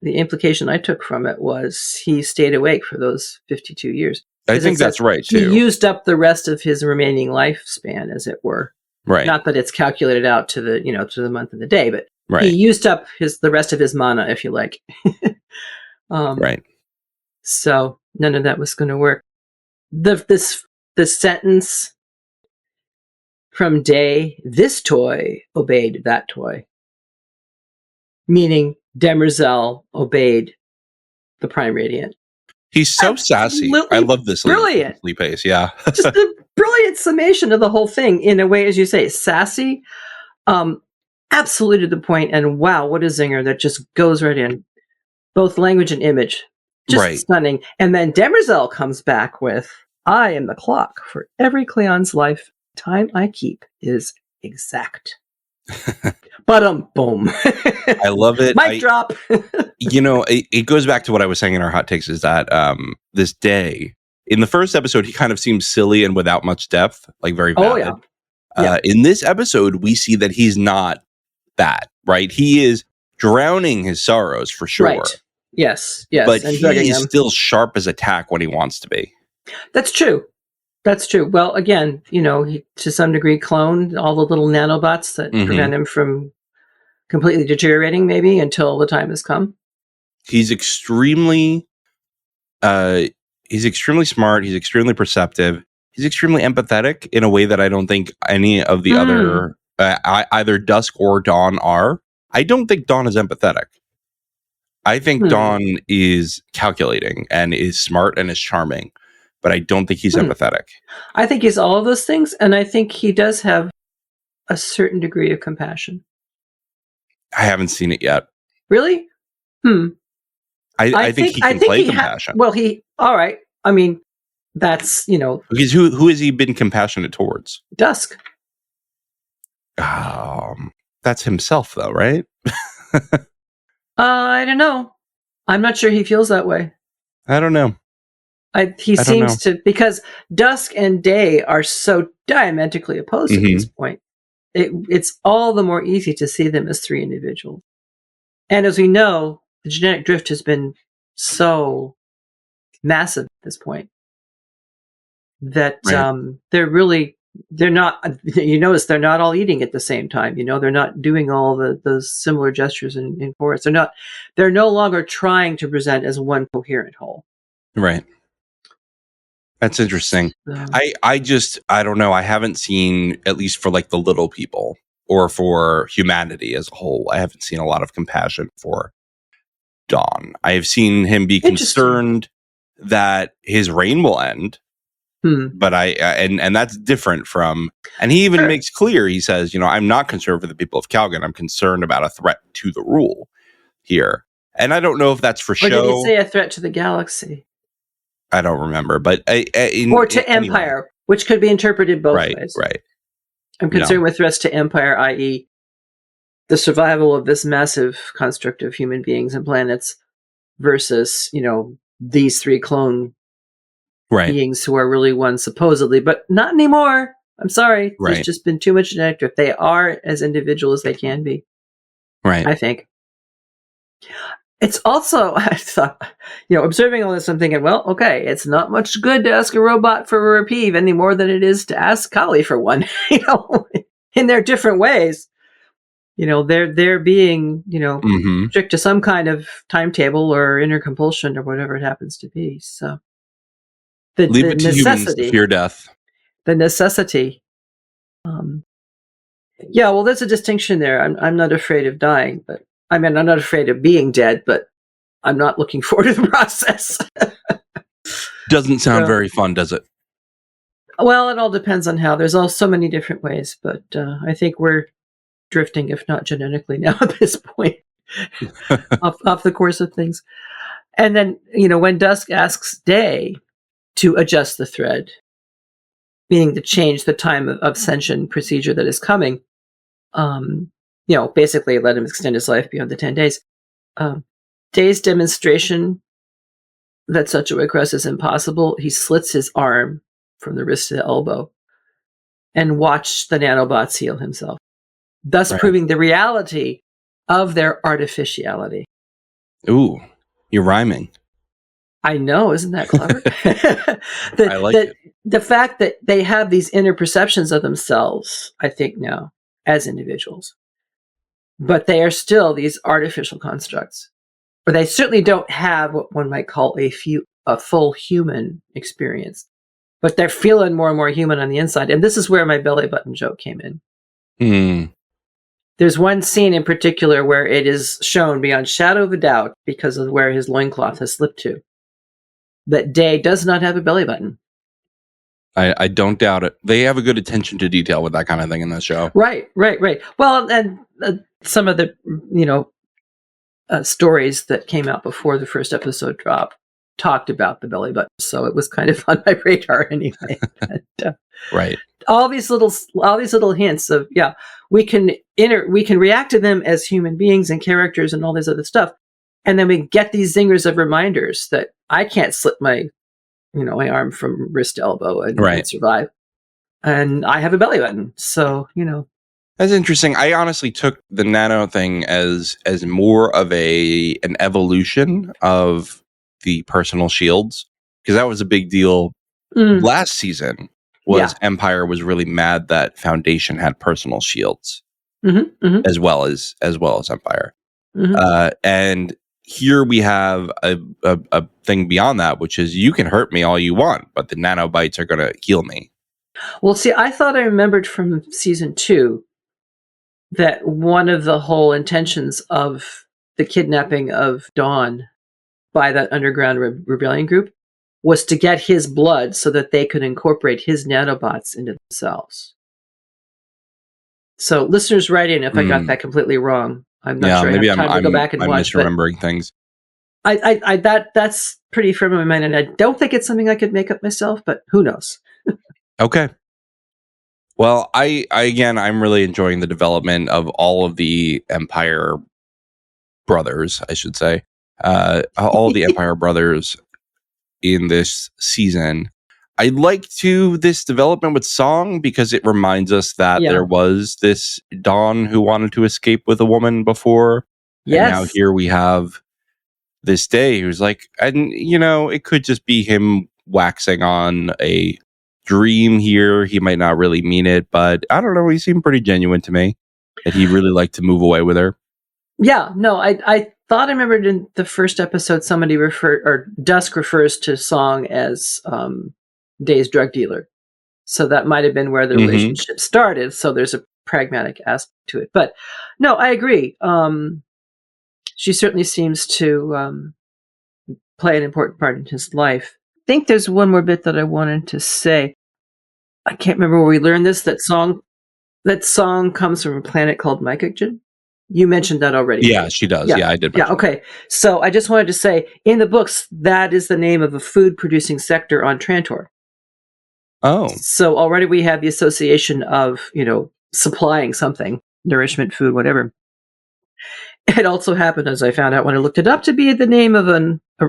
Speaker 2: implication I took from it was he stayed awake for those 52 years.
Speaker 1: I think that's right, too.
Speaker 2: He used up the rest of his remaining lifespan, as it were.
Speaker 1: Right.
Speaker 2: Not that it's calculated out to the, to the month and the day, but
Speaker 1: right.
Speaker 2: He used up the rest of his mana, if you like.
Speaker 1: Right.
Speaker 2: So none of that was going to work. The sentence from Day, this toy obeyed that toy. Meaning Demerzel obeyed the Prime Radiant.
Speaker 1: He's so sassy. I love this.
Speaker 2: Brilliant.
Speaker 1: Pace, yeah.
Speaker 2: Just a brilliant summation of the whole thing in a way, as you say, sassy, absolutely to the point, and wow, what a zinger that just goes right in. Both language and image. Just stunning. And then Demerzel comes back with, I am the clock for every Cleon's life. Time I keep is exact. Boom.
Speaker 1: I love it.
Speaker 2: Mic drop.
Speaker 1: It goes back to what I was saying in our hot takes, is that this Day, in the first episode, he kind of seems silly and without much depth, like very bad. In this episode, we see that he's not that, right? He is drowning his sorrows for sure.
Speaker 2: Right. Yes.
Speaker 1: But he is still sharp as a tack when he wants to be.
Speaker 2: That's true. Well, again, he to some degree cloned all the little nanobots that prevent him from completely deteriorating, maybe, until the time has come.
Speaker 1: He's extremely smart. He's extremely perceptive. He's extremely empathetic in a way that I don't think any of the other, either Dusk or Dawn are. I don't think Dawn is empathetic. I think Dawn is calculating and is smart and is charming, but I don't think he's empathetic. I
Speaker 2: think he's all of those things, and I think he does have a certain degree of compassion.
Speaker 1: I haven't seen it yet.
Speaker 2: Really?
Speaker 1: I think he can play compassion.
Speaker 2: All right. I mean, that's,
Speaker 1: Because who has he been compassionate towards?
Speaker 2: Dusk.
Speaker 1: That's himself, though, right?
Speaker 2: I don't know. I'm not sure he feels that way.
Speaker 1: I don't know.
Speaker 2: He seems to, because Dusk and Day are so diametrically opposed at this point. It's all the more easy to see them as three individuals. And as we know, the genetic drift has been so massive at this point that they're not, you notice they're not all eating at the same time. They're not doing all those similar gestures in chorus. They're no longer trying to present as one coherent whole.
Speaker 1: Right. That's interesting. I don't know. I haven't seen, at least for like the little people or for humanity as a whole, I haven't seen a lot of compassion for Dawn. I have seen him be concerned that his reign will end. But and that's different from, and he even makes clear, he says, I'm not concerned for the people of Calgon. I'm concerned about a threat to the rule here. And I don't know if that's for show.
Speaker 2: Or did he say a threat to the galaxy?
Speaker 1: I don't remember, but
Speaker 2: or to Empire, which could be interpreted both ways.
Speaker 1: Right.
Speaker 2: I'm concerned with threats to Empire, i.e., the survival of this massive construct of human beings and planets versus, these three clone beings who are really one supposedly, but not anymore. I'm sorry. There's just been too much genetic drift. They are as individual as they can be.
Speaker 1: Right.
Speaker 2: I think. It's also, I thought, observing all this, I'm thinking, well, okay, it's not much good to ask a robot for a reprieve any more than it is to ask Kali for one, in their different ways. They're being, strict to some kind of timetable or inner compulsion or whatever it happens to be. So the
Speaker 1: leave it to
Speaker 2: necessity,
Speaker 1: humans to fear death.
Speaker 2: the necessity. Yeah, well, there's a distinction there. I'm not afraid of dying, but I mean, I'm not afraid of being dead, but I'm not looking forward to the process.
Speaker 1: Doesn't sound very fun, does it?
Speaker 2: Well, it all depends on how. There's all so many different ways, but I think we're drifting, if not genetically now at this point, off the course of things. And then, when Dusk asks Day to adjust the thread, meaning to change the time of ascension procedure that is coming, basically let him extend his life beyond the 10 days. Day's demonstration that such a request is impossible, he slits his arm from the wrist to the elbow and watch the nanobots heal himself, thus proving the reality of their artificiality.
Speaker 1: Ooh, you're rhyming.
Speaker 2: I know, isn't that clever?
Speaker 1: I like it.
Speaker 2: The fact that they have these inner perceptions of themselves, I think now, as individuals, but they are still these artificial constructs, or they certainly don't have what one might call a full human experience, but they're feeling more and more human on the inside. And this is where my belly button joke came in. There's one scene in particular where it is shown beyond shadow of a doubt, because of where his loincloth has slipped to, that Day does not have a belly button.
Speaker 1: I don't doubt it. They have a good attention to detail with that kind of thing in this show.
Speaker 2: Right. Well, and some of the, stories that came out before the first episode dropped talked about the belly button, so it was kind of on my radar anyway. But,
Speaker 1: right.
Speaker 2: All these little hints of we can react to them as human beings and characters and all this other stuff, and then we get these zingers of reminders that I can't slip my arm from wrist to elbow and survive, and I have a belly button, so
Speaker 1: That's interesting. I honestly took the nano thing as more of an evolution of the personal shields, because that was a big deal last season. Empire was really mad that Foundation had personal shields as well as Empire, and here we have a thing beyond that, which is you can hurt me all you want, but the nanobites are going to heal me.
Speaker 2: Well, see, I thought I remembered from season 2 that one of the whole intentions of the kidnapping of Dawn by that underground rebellion group was to get his blood so that they could incorporate his nanobots into themselves. So listeners, write in if I got that completely wrong. I'm not sure.
Speaker 1: Maybe
Speaker 2: I have time to go back and watch.
Speaker 1: Misremembering things.
Speaker 2: That's pretty firm in my mind, and I don't think it's something I could make up myself, but who knows?
Speaker 1: Okay. Well, I'm really enjoying the development of all of the Empire brothers, I should say. All of the Empire brothers in this season. I like this development with Song, because it reminds us that there was this Dawn who wanted to escape with a woman before. Yes. And now here we have this Day who's like, and it could just be him waxing on a dream here. He might not really mean it, but I don't know. He seemed pretty genuine to me that he really liked to move away with her.
Speaker 2: Yeah, no, I thought I remembered in the first episode somebody Dusk refers to Song as Day's drug dealer. So that might have been where the relationship started. So there's a pragmatic aspect to it. But no, I agree. She certainly seems to play an important part in his life. I think there's one more bit that I wanted to say. I can't remember where we learned this. That song comes from a planet called Mycogen. You mentioned that already.
Speaker 1: Yeah, she does. Yeah, I did.
Speaker 2: Yeah, okay. So I just wanted to say, in the books, that is the name of a food-producing sector on Trantor.
Speaker 1: Oh.
Speaker 2: So already we have the association of, supplying something, nourishment, food, whatever. It also happened, as I found out when I looked it up, to be the name of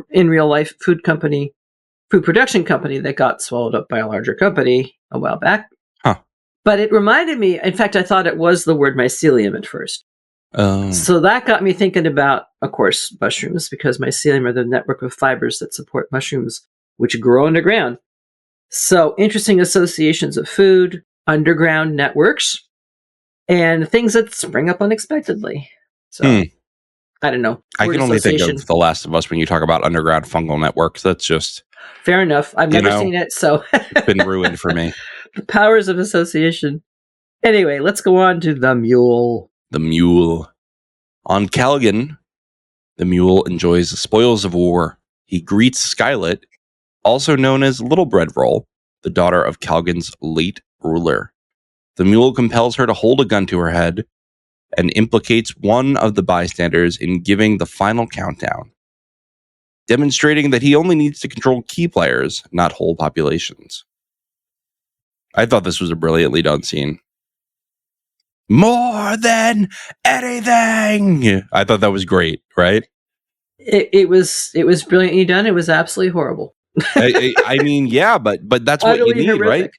Speaker 2: in real life food production company that got swallowed up by a larger company a while back.
Speaker 1: Huh.
Speaker 2: But it reminded me, in fact, I thought it was the word mycelium at first. So that got me thinking about, of course, mushrooms, because mycelium are the network of fibers that support mushrooms, which grow underground. So interesting associations of food, underground networks, and things that spring up unexpectedly. So I don't know.
Speaker 1: I can only think of The Last of Us when you talk about underground fungal networks. That's just
Speaker 2: fair enough. I've never seen it, so
Speaker 1: it's been ruined for me.
Speaker 2: The powers of association. Anyway, let's go on to the mule.
Speaker 1: The mule. On Calgon, the mule enjoys the spoils of war. He greets Skylet, also known as Little Bread Roll, the daughter of Calgon's late ruler. The mule compels her to hold a gun to her head and implicates one of the bystanders in giving the final countdown, demonstrating that he only needs to control key players, not whole populations. I thought this was a brilliantly done scene. More than anything! I thought that was great, right?
Speaker 2: It was brilliantly done. It was absolutely horrible.
Speaker 1: I mean, yeah, but that's what you need, horrific. Right?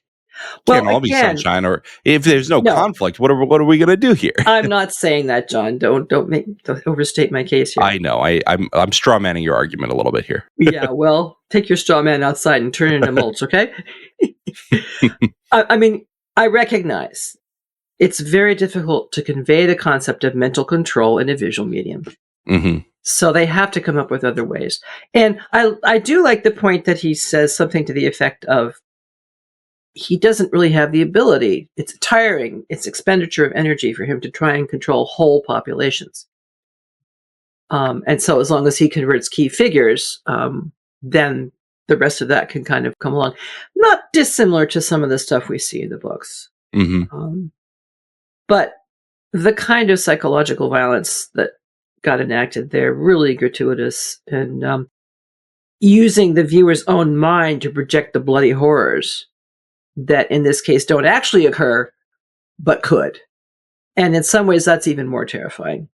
Speaker 2: Well,
Speaker 1: can't all be sunshine, or if there's no conflict, what are we going to do here?
Speaker 2: I'm not saying that, John. Don't overstate my case here.
Speaker 1: I know. I'm straw manning your argument a little bit here.
Speaker 2: Yeah, well, take your straw man outside and turn it into mulch, okay? I mean, I recognize it's very difficult to convey the concept of mental control in a visual medium.
Speaker 1: Mm-hmm.
Speaker 2: So they have to come up with other ways. And I do like the point that he says something to the effect of, he doesn't really have the ability. It's tiring. It's expenditure of energy for him to try and control whole populations. And so as long as he converts key figures, then the rest of that can kind of come along. Not dissimilar to some of the stuff we see in the books.
Speaker 1: Mm-hmm.
Speaker 2: But the kind of psychological violence that got enacted there, really gratuitous, and using the viewer's own mind to project the bloody horrors that in this case don't actually occur, but could. And in some ways, that's even more terrifying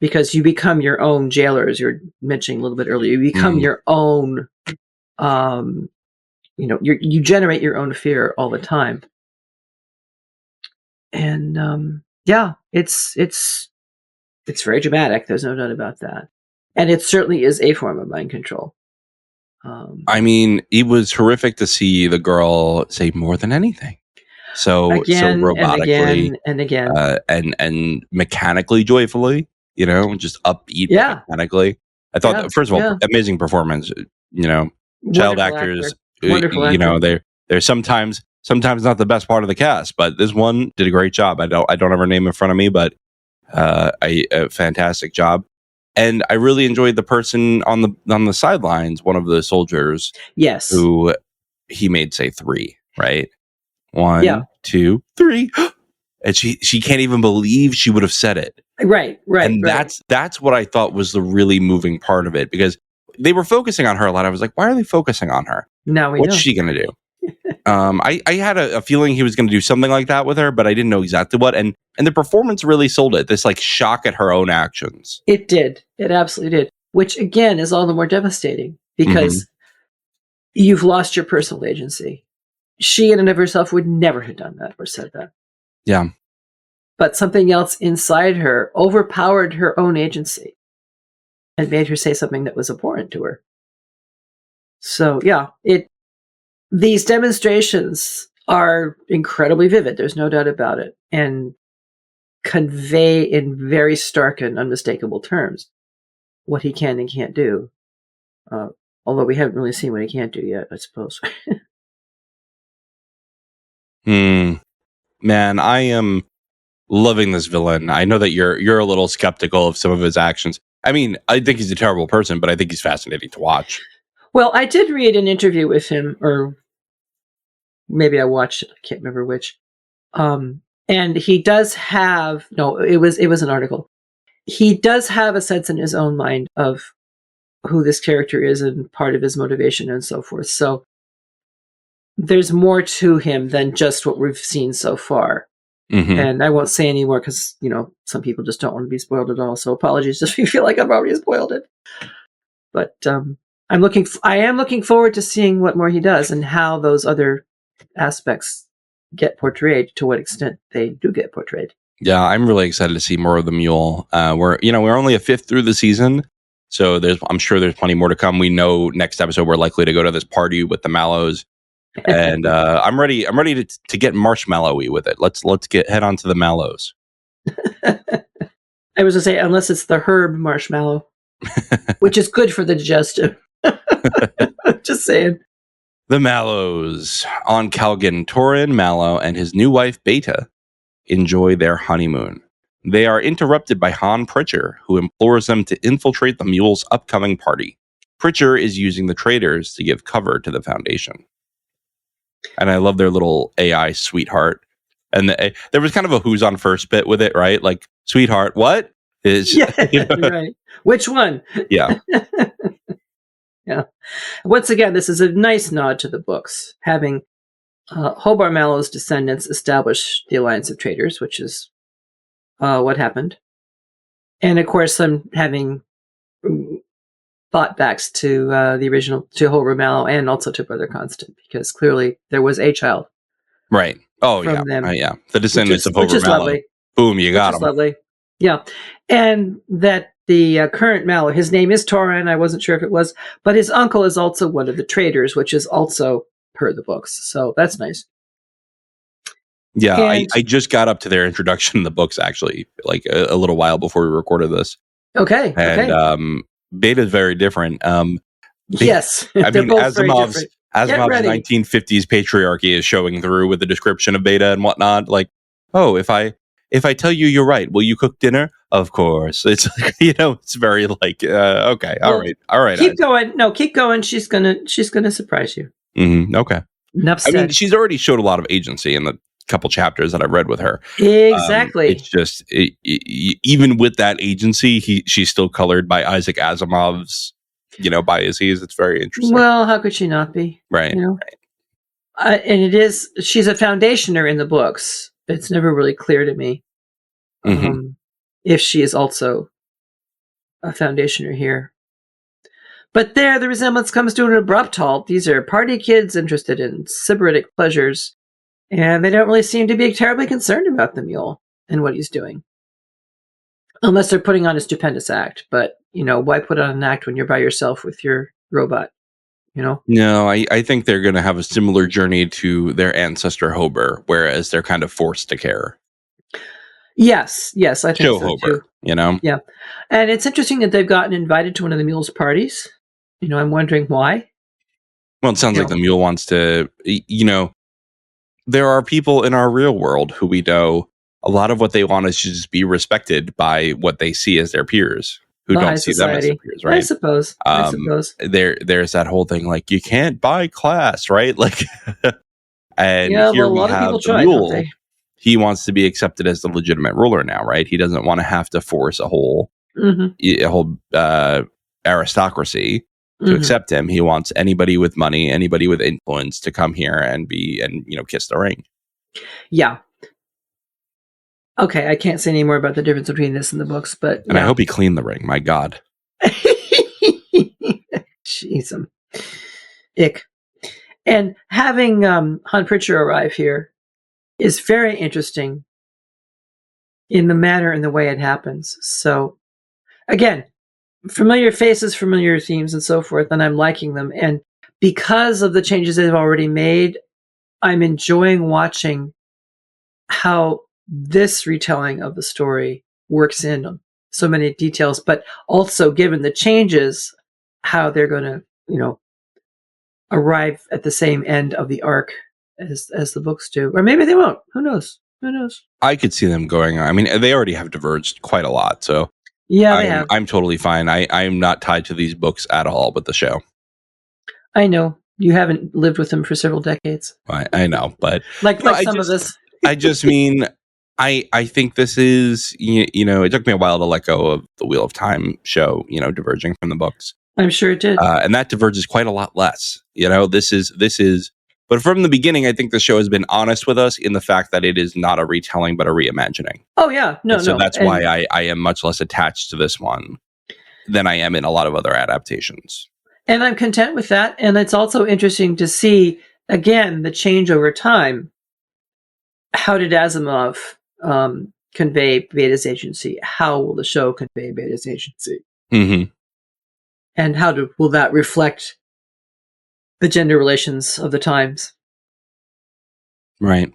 Speaker 2: because you become your own jailer, as you were mentioning a little bit earlier. You become your own, you generate your own fear all the time. And it's very dramatic. There's no doubt about that. And it certainly is a form of mind control.
Speaker 1: I mean, it was horrific to see the girl say more than anything. So robotically
Speaker 2: and again,
Speaker 1: and mechanically joyfully, just upbeat mechanically. I thought, first of all, amazing performance. Child
Speaker 2: wonderful
Speaker 1: actors.
Speaker 2: Wonderful actor.
Speaker 1: They're sometimes not the best part of the cast, but this one did a great job. I don't have her name in front of me, but a fantastic job. And I really enjoyed the person on the sidelines, one of the soldiers.
Speaker 2: Yes.
Speaker 1: Who he made say 3, right? 1, 2, 3. And she can't even believe she would have said it.
Speaker 2: Right.
Speaker 1: And that's what I thought was the really moving part of it, because they were focusing on her a lot. I was like, why are they focusing on her?
Speaker 2: Now
Speaker 1: what's she going to do? I had a feeling he was going to do something like that with her, but I didn't know exactly what. And the performance really sold it. This like shock at her own actions.
Speaker 2: It did. It absolutely did. Which again is all the more devastating because you've lost your personal agency. She in and of herself would never have done that or said that.
Speaker 1: Yeah.
Speaker 2: But something else inside her overpowered her own agency and made her say something that was abhorrent to her. So yeah, these demonstrations are incredibly vivid. There's no doubt about it. And convey in very stark and unmistakable terms what he can and can't do. Although we haven't really seen what he can't do yet, I suppose.
Speaker 1: Man, I am loving this villain. I know that you're a little skeptical of some of his actions. I mean, I think he's a terrible person, but I think he's fascinating to watch. Well,
Speaker 2: I did read an interview with him, or maybe I watched it. I can't remember which. And he does have it was an article. He does have a sense in his own mind of who this character is and part of his motivation and so forth. So there's more to him than just what we've seen so far. And I won't say any more because, some people just don't want to be spoiled at all. So apologies if you feel like I've already spoiled it. But I am looking forward to seeing what more he does and how those other aspects get portrayed, to what extent they do get portrayed.
Speaker 1: Yeah, I'm really excited to see more of the mule. We're only a fifth through the season, so I'm sure there's plenty more to come. We know next episode we're likely to go to this party with the Mallows, and I'm ready to get marshmallowy with it. Let's head on to the Mallows.
Speaker 2: I was gonna say, unless it's the herb marshmallow, which is good for the digestive. Just saying.
Speaker 1: The Mallows. On Calgan, Torin, Mallow, and his new wife, Beta, enjoy their honeymoon. They are interrupted by Han Pritcher, who implores them to infiltrate the Mule's upcoming party. Pritcher is using the traitors to give cover to the Foundation. And I love their little AI sweetheart. And there was kind of a who's on first bit with it, right? Like, sweetheart, what?
Speaker 2: Right. Which one?
Speaker 1: Yeah.
Speaker 2: Yeah. Once again, this is a nice nod to the books, having Hobart Mallow's descendants establish the Alliance of Traitors, which is what happened. And of course, them having thought backs to the original, to Hobart Mallow and also to Brother Constant, because clearly there was a child.
Speaker 1: Right. Oh,
Speaker 2: from
Speaker 1: yeah.
Speaker 2: them,
Speaker 1: Yeah. The descendants of Hobart Mallow.
Speaker 2: Lovely.
Speaker 1: Boom, you got
Speaker 2: him.
Speaker 1: Lovely.
Speaker 2: Yeah. And that the current Mallow, his name is Torin, I wasn't sure if it was, but his uncle is also one of the traitors, which is also per the books. So that's nice.
Speaker 1: Yeah, I just got up to their introduction in the books, actually, like a little while before we recorded this.
Speaker 2: Okay.
Speaker 1: And Beta is very different.
Speaker 2: Yes.
Speaker 1: I mean, Asimov's 1950s patriarchy is showing through with the description of Beta and whatnot. Like, oh, if I tell you you're right, will you cook dinner? Of course. It's like, it's very like, okay, all right.
Speaker 2: Keep going. No, keep going. She's gonna surprise you.
Speaker 1: Mm-hmm, okay.
Speaker 2: Enough said.
Speaker 1: I mean, she's already showed a lot of agency in the couple chapters that I've read with her.
Speaker 2: Exactly.
Speaker 1: It's just even with that agency, she's still colored by Isaac Asimov's, biases. It's very interesting.
Speaker 2: Well, how could she not be?
Speaker 1: Right.
Speaker 2: Right. And she's a foundationer in the books. It's never really clear to me if she is also a foundationer here. But the resemblance comes to an abrupt halt. These are party kids interested in sybaritic pleasures, and they don't really seem to be terribly concerned about the mule and what he's doing. Unless they're putting on a stupendous act. But, why put on an act when you're by yourself with your robot?
Speaker 1: No, I think they're going to have a similar journey to their ancestor Hobart, whereas they're kind of forced to care.
Speaker 2: Yes, I think
Speaker 1: Show
Speaker 2: so
Speaker 1: Hobart,
Speaker 2: too. Yeah. And it's interesting that they've gotten invited to one of the mule's parties. I'm wondering why.
Speaker 1: Well, it sounds like the mule wants to, there are people in our real world who we know a lot of what they want is to just be respected by what they see as their peers. Who don't see them as peers, right?
Speaker 2: I suppose.
Speaker 1: There's that whole thing like you can't buy class, right? Like, and here we have the mule. He wants to be accepted as the legitimate ruler now, right? He doesn't want to have to force a whole aristocracy to accept him. He wants anybody with money, anybody with influence to come here and kiss the ring.
Speaker 2: Yeah. Okay, I can't say any more about the difference between this and the books, but...
Speaker 1: And I hope he cleaned the ring, my God.
Speaker 2: Jeez. Ick. And having Han Pritcher arrive here is very interesting in the manner and the way it happens. So, again, familiar faces, familiar themes, and so forth, and I'm liking them. And because of the changes they've already made, I'm enjoying watching how this retelling of the story works in so many details, but also given the changes, how they're going to, arrive at the same end of the arc as the books do. Or maybe they won't. Who knows?
Speaker 1: I could see them going. I mean, they already have diverged quite a lot. So
Speaker 2: yeah,
Speaker 1: I'm totally fine. I'm not tied to these books at all with the show.
Speaker 2: I know. You haven't lived with them for several decades.
Speaker 1: I know, but
Speaker 2: like some of us.
Speaker 1: I just mean, I think this is, it took me a while to let go of the Wheel of Time show, diverging from the books.
Speaker 2: I'm sure it did.
Speaker 1: And that diverges quite a lot less. This is, but from the beginning, I think the show has been honest with us in the fact that it is not a retelling, but a reimagining.
Speaker 2: Oh, yeah.
Speaker 1: So that's why I am much less attached to this one than I am in a lot of other adaptations.
Speaker 2: And I'm content with that. And it's also interesting to see, again, the change over time. How did Asimov convey Beta's agency? How will the show convey Beta's agency?
Speaker 1: Mm-hmm.
Speaker 2: And will that reflect the gender relations of the times?
Speaker 1: Right.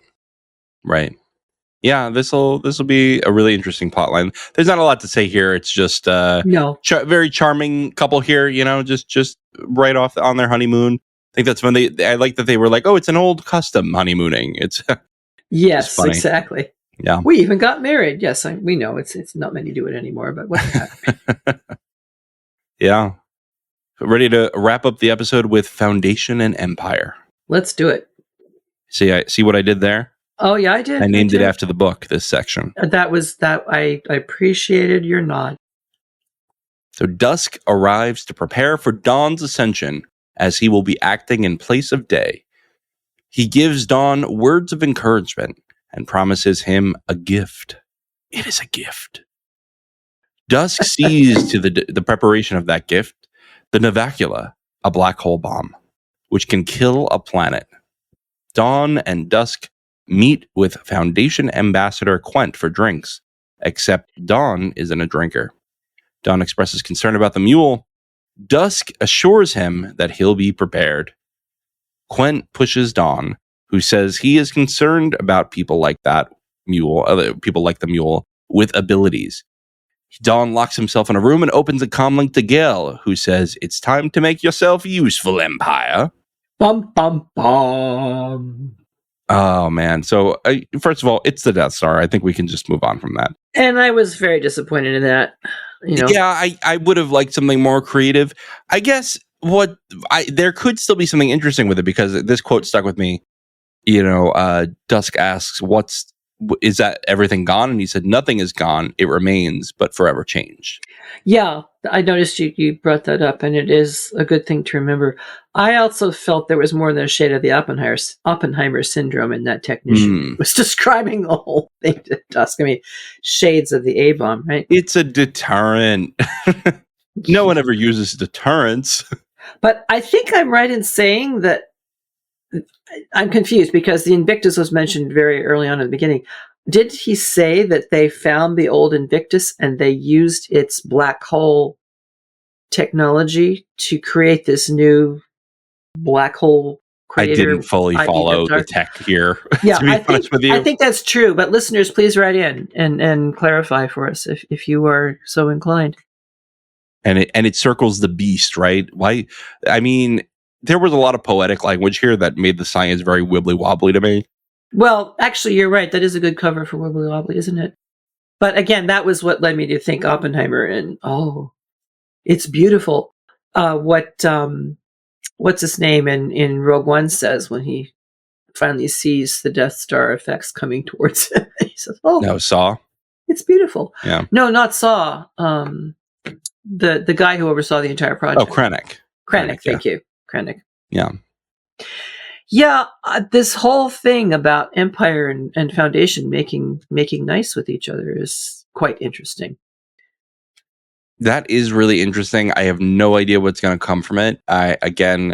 Speaker 1: Yeah, this will be a really interesting plotline. There's not a lot to say here. It's just very charming couple here. Just right off on their honeymoon. think that's when I like that they were like, oh, it's an old custom honeymooning. It's
Speaker 2: yes,
Speaker 1: funny.
Speaker 2: Exactly.
Speaker 1: Yeah.
Speaker 2: We even got married. Yes, we know it's not many do it anymore, but what the heck?
Speaker 1: Yeah. Ready to wrap up the episode with Foundation and Empire.
Speaker 2: Let's do it.
Speaker 1: See what I did there?
Speaker 2: Oh yeah, I did.
Speaker 1: I named it after the book, this section.
Speaker 2: I appreciated your nod.
Speaker 1: So dusk arrives to prepare for dawn's ascension, as he will be acting in place of day. He gives Dawn words of encouragement and promises him a gift. It is a gift. Dusk sees to the preparation of that gift, the Navacula, a black hole bomb, which can kill a planet. Dawn and Dusk meet with Foundation Ambassador Quent for drinks, except Dawn isn't a drinker. Dawn expresses concern about the mule. Dusk assures him that he'll be prepared. Quent pushes Dawn, who says he is concerned about people like that mule, people like the mule, with abilities. Dawn locks himself in a room and opens a comlink to Gale, who says, it's time to make yourself useful, Empire.
Speaker 2: Bum, bum, bum.
Speaker 1: Oh, man. So, first of all, it's the Death Star. I think we can just move on from that.
Speaker 2: And I was very disappointed in that.
Speaker 1: Yeah, I would have liked something more creative. I guess there could still be something interesting with it, because this quote stuck with me. Dusk asks, is that everything gone? And he said, nothing is gone. It remains, but forever changed.
Speaker 2: Yeah, I noticed you brought that up, and it is a good thing to remember. I also felt there was more than a shade of the Oppenheimer syndrome in that technician was describing the whole thing to Dusk. I mean, shades of the A-bomb, right?
Speaker 1: It's a deterrent. No one ever uses deterrence.
Speaker 2: But I think I'm right in saying that I'm confused, because the Invictus was mentioned very early on in the beginning. Did he say that they found the old Invictus and they used its black hole technology to create this new black hole creator?
Speaker 1: I didn't fully follow the tech here.
Speaker 2: Yeah,
Speaker 1: to be honest with you.
Speaker 2: I think that's true. But listeners, please write in and clarify for us if you are so inclined.
Speaker 1: And it circles the beast, right? Why? I mean, there was a lot of poetic language here that made the science very wibbly wobbly to me.
Speaker 2: Well, actually, you're right. That is a good cover for Wibbly Wobbly, isn't it? But again, that was what led me to think Oppenheimer, and it's beautiful. What's his name in Rogue One says when he finally sees the Death Star effects coming towards him, he says,
Speaker 1: no, Saw.
Speaker 2: It's beautiful.
Speaker 1: Yeah.
Speaker 2: No, not Saw. The guy who oversaw the entire project.
Speaker 1: Oh, Krennic.
Speaker 2: Thank you, Krennic.
Speaker 1: Yeah.
Speaker 2: Yeah, this whole thing about Empire and Foundation making nice with each other is quite interesting.
Speaker 1: That is really interesting. I have no idea what's going to come from it. This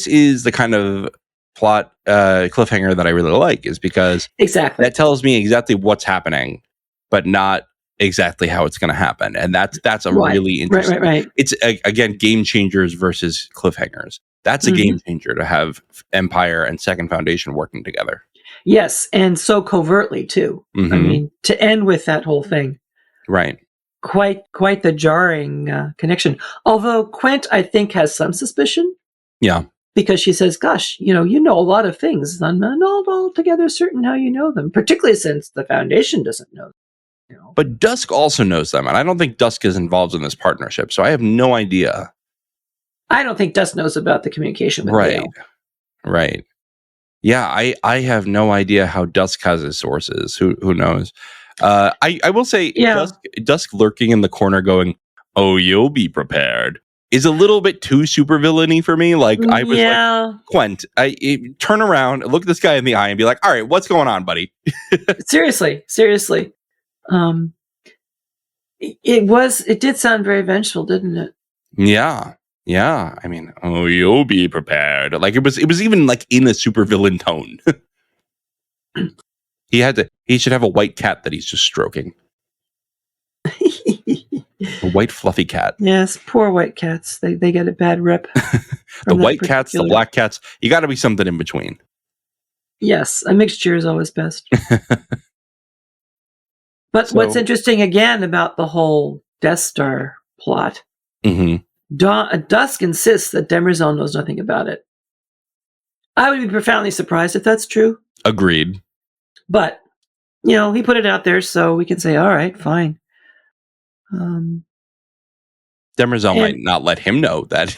Speaker 1: is the kind of plot cliffhanger that I really like, is because
Speaker 2: exactly
Speaker 1: that tells me exactly what's happening, but not exactly how it's going to happen. And that's a really interesting.
Speaker 2: Right.
Speaker 1: It's again, game changers versus cliffhangers. That's a game changer to have Empire and Second Foundation working together.
Speaker 2: Yes, and so covertly too. I mean, to end with that whole thing,
Speaker 1: right?
Speaker 2: Quite the jarring connection. Although Quent, I think, has some suspicion.
Speaker 1: Yeah,
Speaker 2: because she says, "Gosh, you know a lot of things. I'm not altogether certain how you know them, particularly since the Foundation doesn't know them."
Speaker 1: But Dusk also knows them, and I don't think Dusk is involved in this partnership, so I have no idea.
Speaker 2: I don't think Dusk knows about the communication with Gale.
Speaker 1: Right. Yeah, I have no idea how Dusk has his sources. Who knows? I will say, Dusk lurking in the corner going, "Oh, you'll be prepared," is a little bit too supervillainy for me. Like, I was like, Quent, turn around, look this guy in the eye and be like, all right, what's going on, buddy?
Speaker 2: Seriously. It did sound very vengeful, didn't it?
Speaker 1: Yeah. I mean, oh, you'll be prepared. Like, it was even like in a supervillain tone. He should have a white cat that he's just stroking. A white fluffy cat.
Speaker 2: Yes, poor white cats. They get a bad rep.
Speaker 1: The white cats, the black cats. You got to be something in between.
Speaker 2: Yes, a mixture is always best. But what's interesting again about the whole Death Star plot Dusk insists that Demerzel knows nothing about it. I would be profoundly surprised if that's true.
Speaker 1: Agreed.
Speaker 2: But, he put it out there, so we can say, all right, fine.
Speaker 1: Demerzel might not let him know that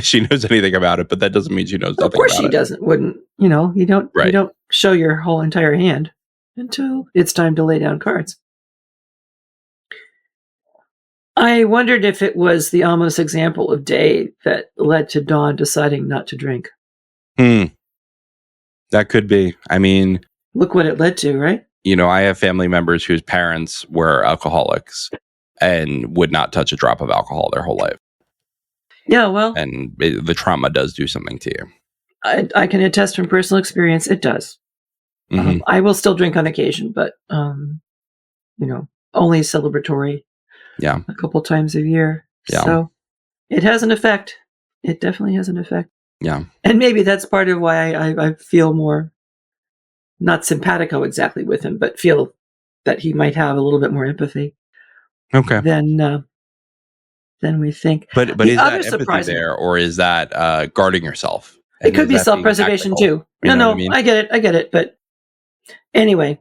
Speaker 1: she knows anything about it, but that doesn't mean she knows nothing about it.
Speaker 2: Of course she wouldn't. You don't show your whole entire hand until it's time to lay down cards. I wondered if it was the ominous example of Day that led to Dawn deciding not to drink.
Speaker 1: That could be. I mean,
Speaker 2: look what it led to, right?
Speaker 1: I have family members whose parents were alcoholics and would not touch a drop of alcohol their whole life.
Speaker 2: Yeah, well.
Speaker 1: And the trauma does do something to you.
Speaker 2: I can attest from personal experience, it does. Mm-hmm. I will still drink on occasion, but, only celebratory.
Speaker 1: Yeah.
Speaker 2: A couple times a year.
Speaker 1: Yeah.
Speaker 2: So it has an effect. It definitely has an effect.
Speaker 1: Yeah.
Speaker 2: And maybe that's part of why I feel more, not simpatico exactly with him, but feel that he might have a little bit more empathy.
Speaker 1: Okay.
Speaker 2: Than we think.
Speaker 1: But is that empathy there, or is that guarding yourself?
Speaker 2: It could be self-preservation too. No, I get it. But anyway,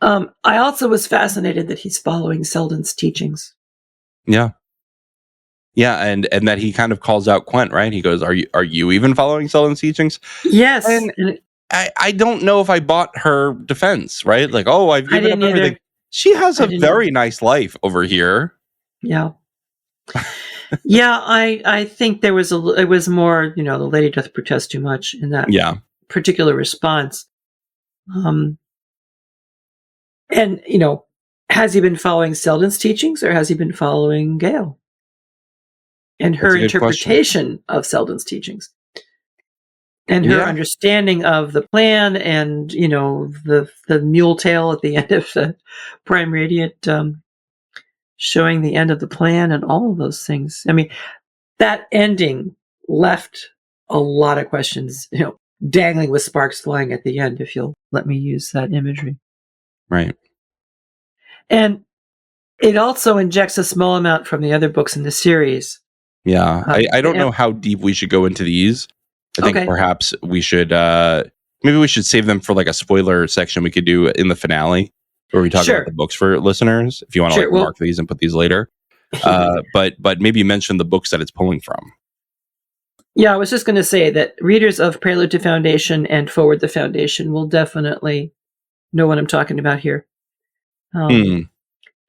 Speaker 2: I also was fascinated that he's following Selden's teachings.
Speaker 1: Yeah. Yeah, and that he kind of calls out Quent, right? He goes, "Are you even following Selden's teachings?"
Speaker 2: Yes.
Speaker 1: And I don't know if I bought her defense, right? Like, I've given up everything. Either. She has a very nice life over here.
Speaker 2: Yeah. Yeah, I think it was more, the lady doth protest too much in that particular response. And, has he been following Selden's teachings or has he been following Gale? And her interpretation of Selden's teachings. And her understanding of the plan and, the mule tail at the end of the Prime Radiant showing the end of the plan and all of those things. I mean, that ending left a lot of questions, dangling with sparks flying at the end, if you'll let me use that imagery.
Speaker 1: Right.
Speaker 2: And it also injects a small amount from the other books in the series.
Speaker 1: Yeah. I don't know how deep we should go into these. I think perhaps we should, maybe we should save them for like a spoiler section we could do in the finale where we talk about the books for listeners, if you want to mark these and put these later. But maybe mention the books that it's pulling from.
Speaker 2: Yeah, I was just going to say that readers of Prelude to Foundation and Forward the Foundation will definitely know what I'm talking about here. And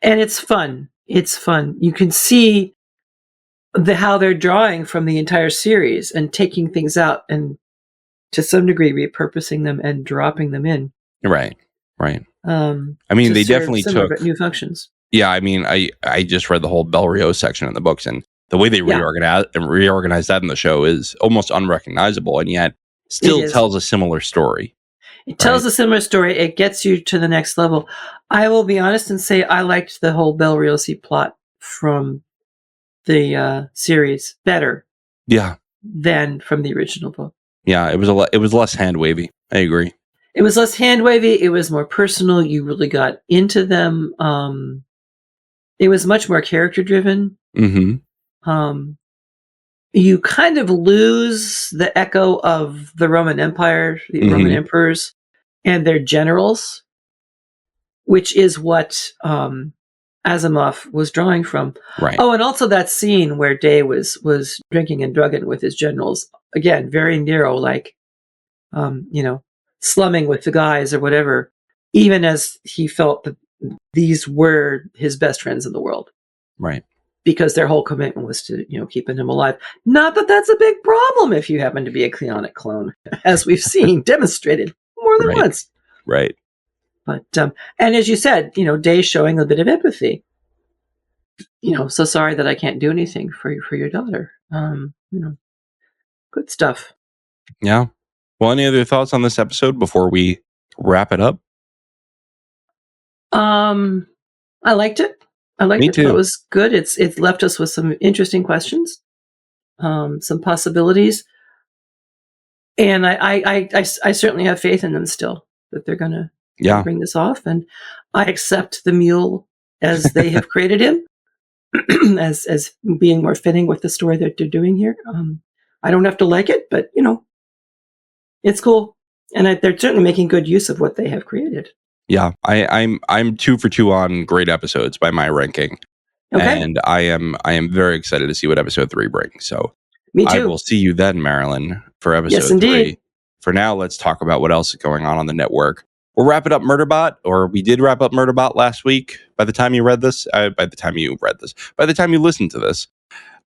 Speaker 2: it's fun. It's fun. You can see how they're drawing from the entire series and taking things out and to some degree repurposing them and dropping them in.
Speaker 1: Right. I mean, they definitely took
Speaker 2: new functions.
Speaker 1: Yeah, I mean, I just read the whole Bel Rio section in the books, and the way they reorganize that in the show is almost unrecognizable, and yet still tells a similar story.
Speaker 2: It tells a similar story. It gets you to the next level. I will be honest and say I liked the whole Bel Rio plot from the series better.
Speaker 1: Yeah.
Speaker 2: Than from the original book.
Speaker 1: Yeah, it was less hand wavy. I agree.
Speaker 2: It was less hand wavy. It was more personal. You really got into them. It was much more character driven.
Speaker 1: Mm-hmm.
Speaker 2: You kind of lose the echo of the Roman Empire, the Roman emperors, and their generals, which is what Asimov was drawing from.
Speaker 1: Right.
Speaker 2: Oh, and also that scene where Day was drinking and drugging with his generals. Again, very Nero, like, slumming with the guys or whatever, even as he felt that these were his best friends in the world.
Speaker 1: Right.
Speaker 2: Because their whole commitment was to, keeping him alive. Not that that's a big problem if you happen to be a Cleonic clone, as we've seen demonstrated more than once.
Speaker 1: Right.
Speaker 2: But, and as you said, Day showing a bit of empathy. So sorry that I can't do anything for your daughter. Good stuff.
Speaker 1: Yeah. Well, any other thoughts on this episode before we wrap it up?
Speaker 2: I liked it.
Speaker 1: Me too.
Speaker 2: It was good. It's left us with some interesting questions, some possibilities, and I certainly have faith in them still that they're going to bring this off, and I accept the mule as they have created him. as being more fitting with the story that they're doing here. I don't have to like it, but it's cool, and they're certainly making good use of what they have created.
Speaker 1: Yeah, I'm 2 for 2 on great episodes by my ranking, and I am very excited to see what episode 3 brings. So
Speaker 2: me too.
Speaker 1: I will see you then, Marilyn, for episode 3. For now, let's talk about what else is going on the network. We'll wrap it up, Murderbot, or we did wrap up Murderbot last week. By the time you listened to this.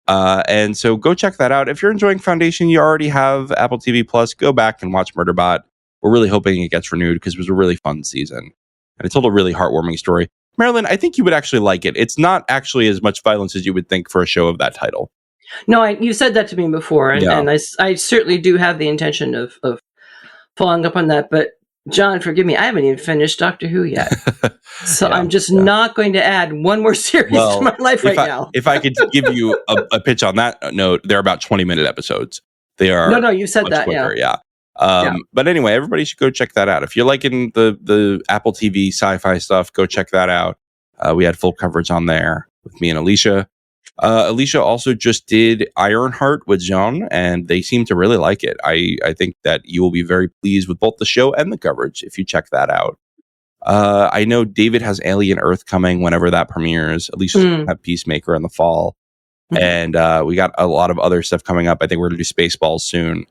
Speaker 1: And so go check that out. If you're enjoying Foundation, you already have Apple TV Plus, go back and watch Murderbot. We're really hoping it gets renewed because it was a really fun season. And it told a really heartwarming story. Marilyn, I think you would actually like it. It's not actually as much violence as you would think for a show of that title.
Speaker 2: No, you said that to me before, and I certainly do have the intention of following up on that. But John, forgive me, I haven't even finished Doctor Who yet. So I'm just not going to add one more series to my life now.
Speaker 1: If I could give you a pitch on that note, they're about 20-minute episodes. They are
Speaker 2: No, you said that,
Speaker 1: quicker, But anyway, everybody should go check that out. If you're liking the Apple TV sci-fi stuff, go check that out. We had full coverage on there with me and Alicia. Alicia also just did Ironheart with Jean, and they seem to really like it. I think that you will be very pleased with both the show and the coverage if you check that out. I know David has Alien Earth coming whenever that premieres. Alicia's going to have Peacemaker in the fall. And we got a lot of other stuff coming up. I think we're going to do Spaceballs soon.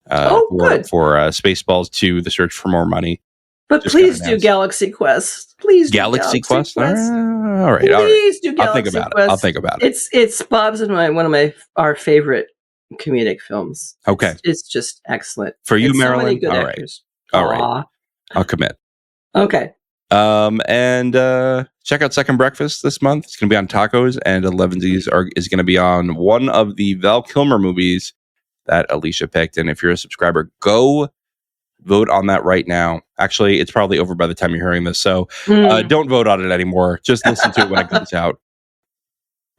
Speaker 2: Good.
Speaker 1: For Spaceballs 2, The Search for More Money.
Speaker 2: But please do Galaxy Quest. Please do Galaxy Quest.
Speaker 1: All right.
Speaker 2: Please do Galaxy
Speaker 1: Quest.
Speaker 2: Quest.
Speaker 1: I'll think about it.
Speaker 2: It's Bob's and one of our favorite comedic films.
Speaker 1: Okay.
Speaker 2: It's just excellent.
Speaker 1: For you, Marilyn?
Speaker 2: So many good
Speaker 1: actors.
Speaker 2: All
Speaker 1: right. I'll commit.
Speaker 2: Okay.
Speaker 1: And check out Second Breakfast this month. It's going to be on tacos, and Elevensies is going to be on one of the Val Kilmer movies that Alicia picked. And if you're a subscriber, go vote on that right now. Actually, it's probably over by the time you're hearing this, so don't vote on it anymore. Just listen to it when it comes out.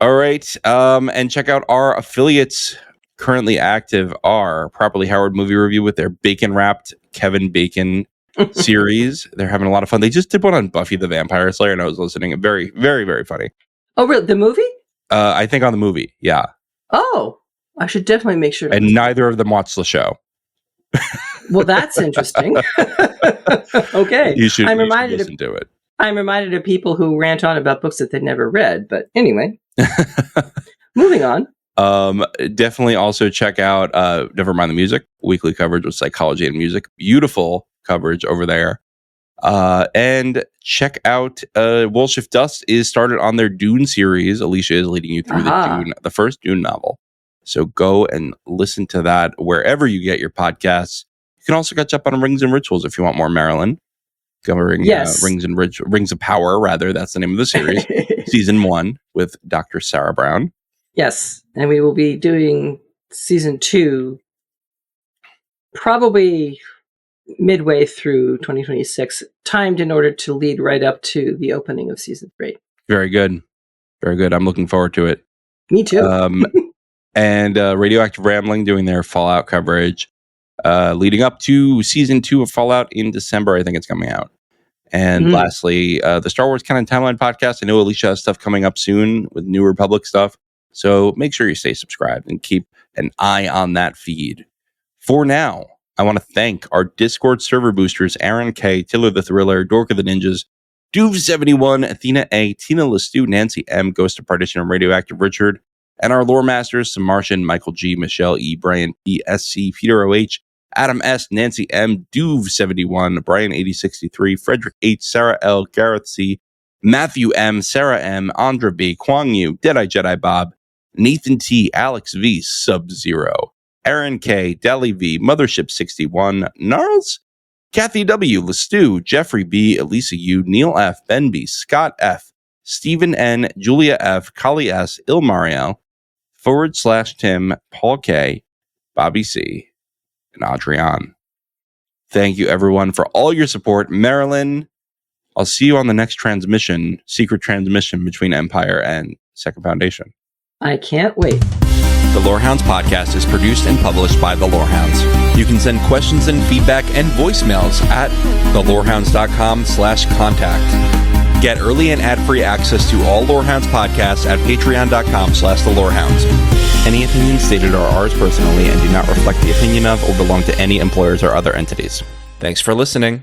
Speaker 1: All right. And check out our affiliates currently active are Properly Howard Movie Review with their Bacon Wrapped Kevin Bacon series. They're having a lot of fun. They just did one on Buffy the Vampire Slayer, and I was listening. Very, very, very funny.
Speaker 2: Oh, really? The movie?
Speaker 1: I think on the movie, yeah.
Speaker 2: Oh, I should definitely make sure.
Speaker 1: And neither of them watched the show.
Speaker 2: Well, that's interesting. Okay.
Speaker 1: You should listen to it.
Speaker 2: I'm reminded of people who rant on about books that they never read. But anyway, moving on.
Speaker 1: Definitely also check out Never Mind the Music, weekly coverage with psychology and music. Beautiful coverage over there. And check out Wolf Shift Dust is started on their Dune series. Alicia is leading you through the first Dune novel. So go and listen to that wherever you get your podcasts. You can also catch up on Rings and Rituals if you want more, Marilyn. Covering Rings of Power, rather. That's the name of the series. Season 1 with Dr. Sarah Brown.
Speaker 2: Yes, and we will be doing season 2 probably midway through 2026, timed in order to lead right up to the opening of season 3.
Speaker 1: Very good. Very good. I'm looking forward to it.
Speaker 2: Me too.
Speaker 1: And Radioactive Rambling doing their Fallout coverage, leading up to season 2 of Fallout in December. I think it's coming out. And lastly, the Star Wars Canon Timeline podcast. I know Alicia has stuff coming up soon with New Republic stuff. So make sure you stay subscribed and keep an eye on that feed. For now, I want to thank our Discord server boosters, Aaron K, Tiller the Thriller, Dork of the Ninjas, Duve71, Athena A, Tina Lestu, Nancy M, Ghost of Partition, and Radioactive Richard, and our lore masters, Sam Martian, Michael G, Michelle E, Brian P, SC, Peter OH, Adam S, Nancy M, Duve71, Brian 8063, Frederick H, Sarah L, Gareth C, Matthew M, Sarah M, Andra B, Kwang Yu, Deadeye Jedi Bob, Nathan T, Alex V, Sub-Zero, Aaron K, Deli V, Mothership 61, Gnarls, Kathy W, Lestu, Jeffrey B, Elisa U, Neil F, Ben B, Scott F, Stephen N, Julia F, Kali S, Ilmariel, /Tim, Paul K, Bobby C, and Adrian. Thank you, everyone, for all your support. Marilyn, I'll see you on the next secret transmission between Empire and Second Foundation.
Speaker 2: I can't wait.
Speaker 1: The Lorehounds podcast is produced and published by The Lorehounds. You can send questions and feedback and voicemails at thelorehounds.com/contact. Get early and ad-free access to all Lorehounds podcasts at patreon.com/thelorehounds. Any opinions stated are ours personally and do not reflect the opinion of or belong to any employers or other entities. Thanks for listening.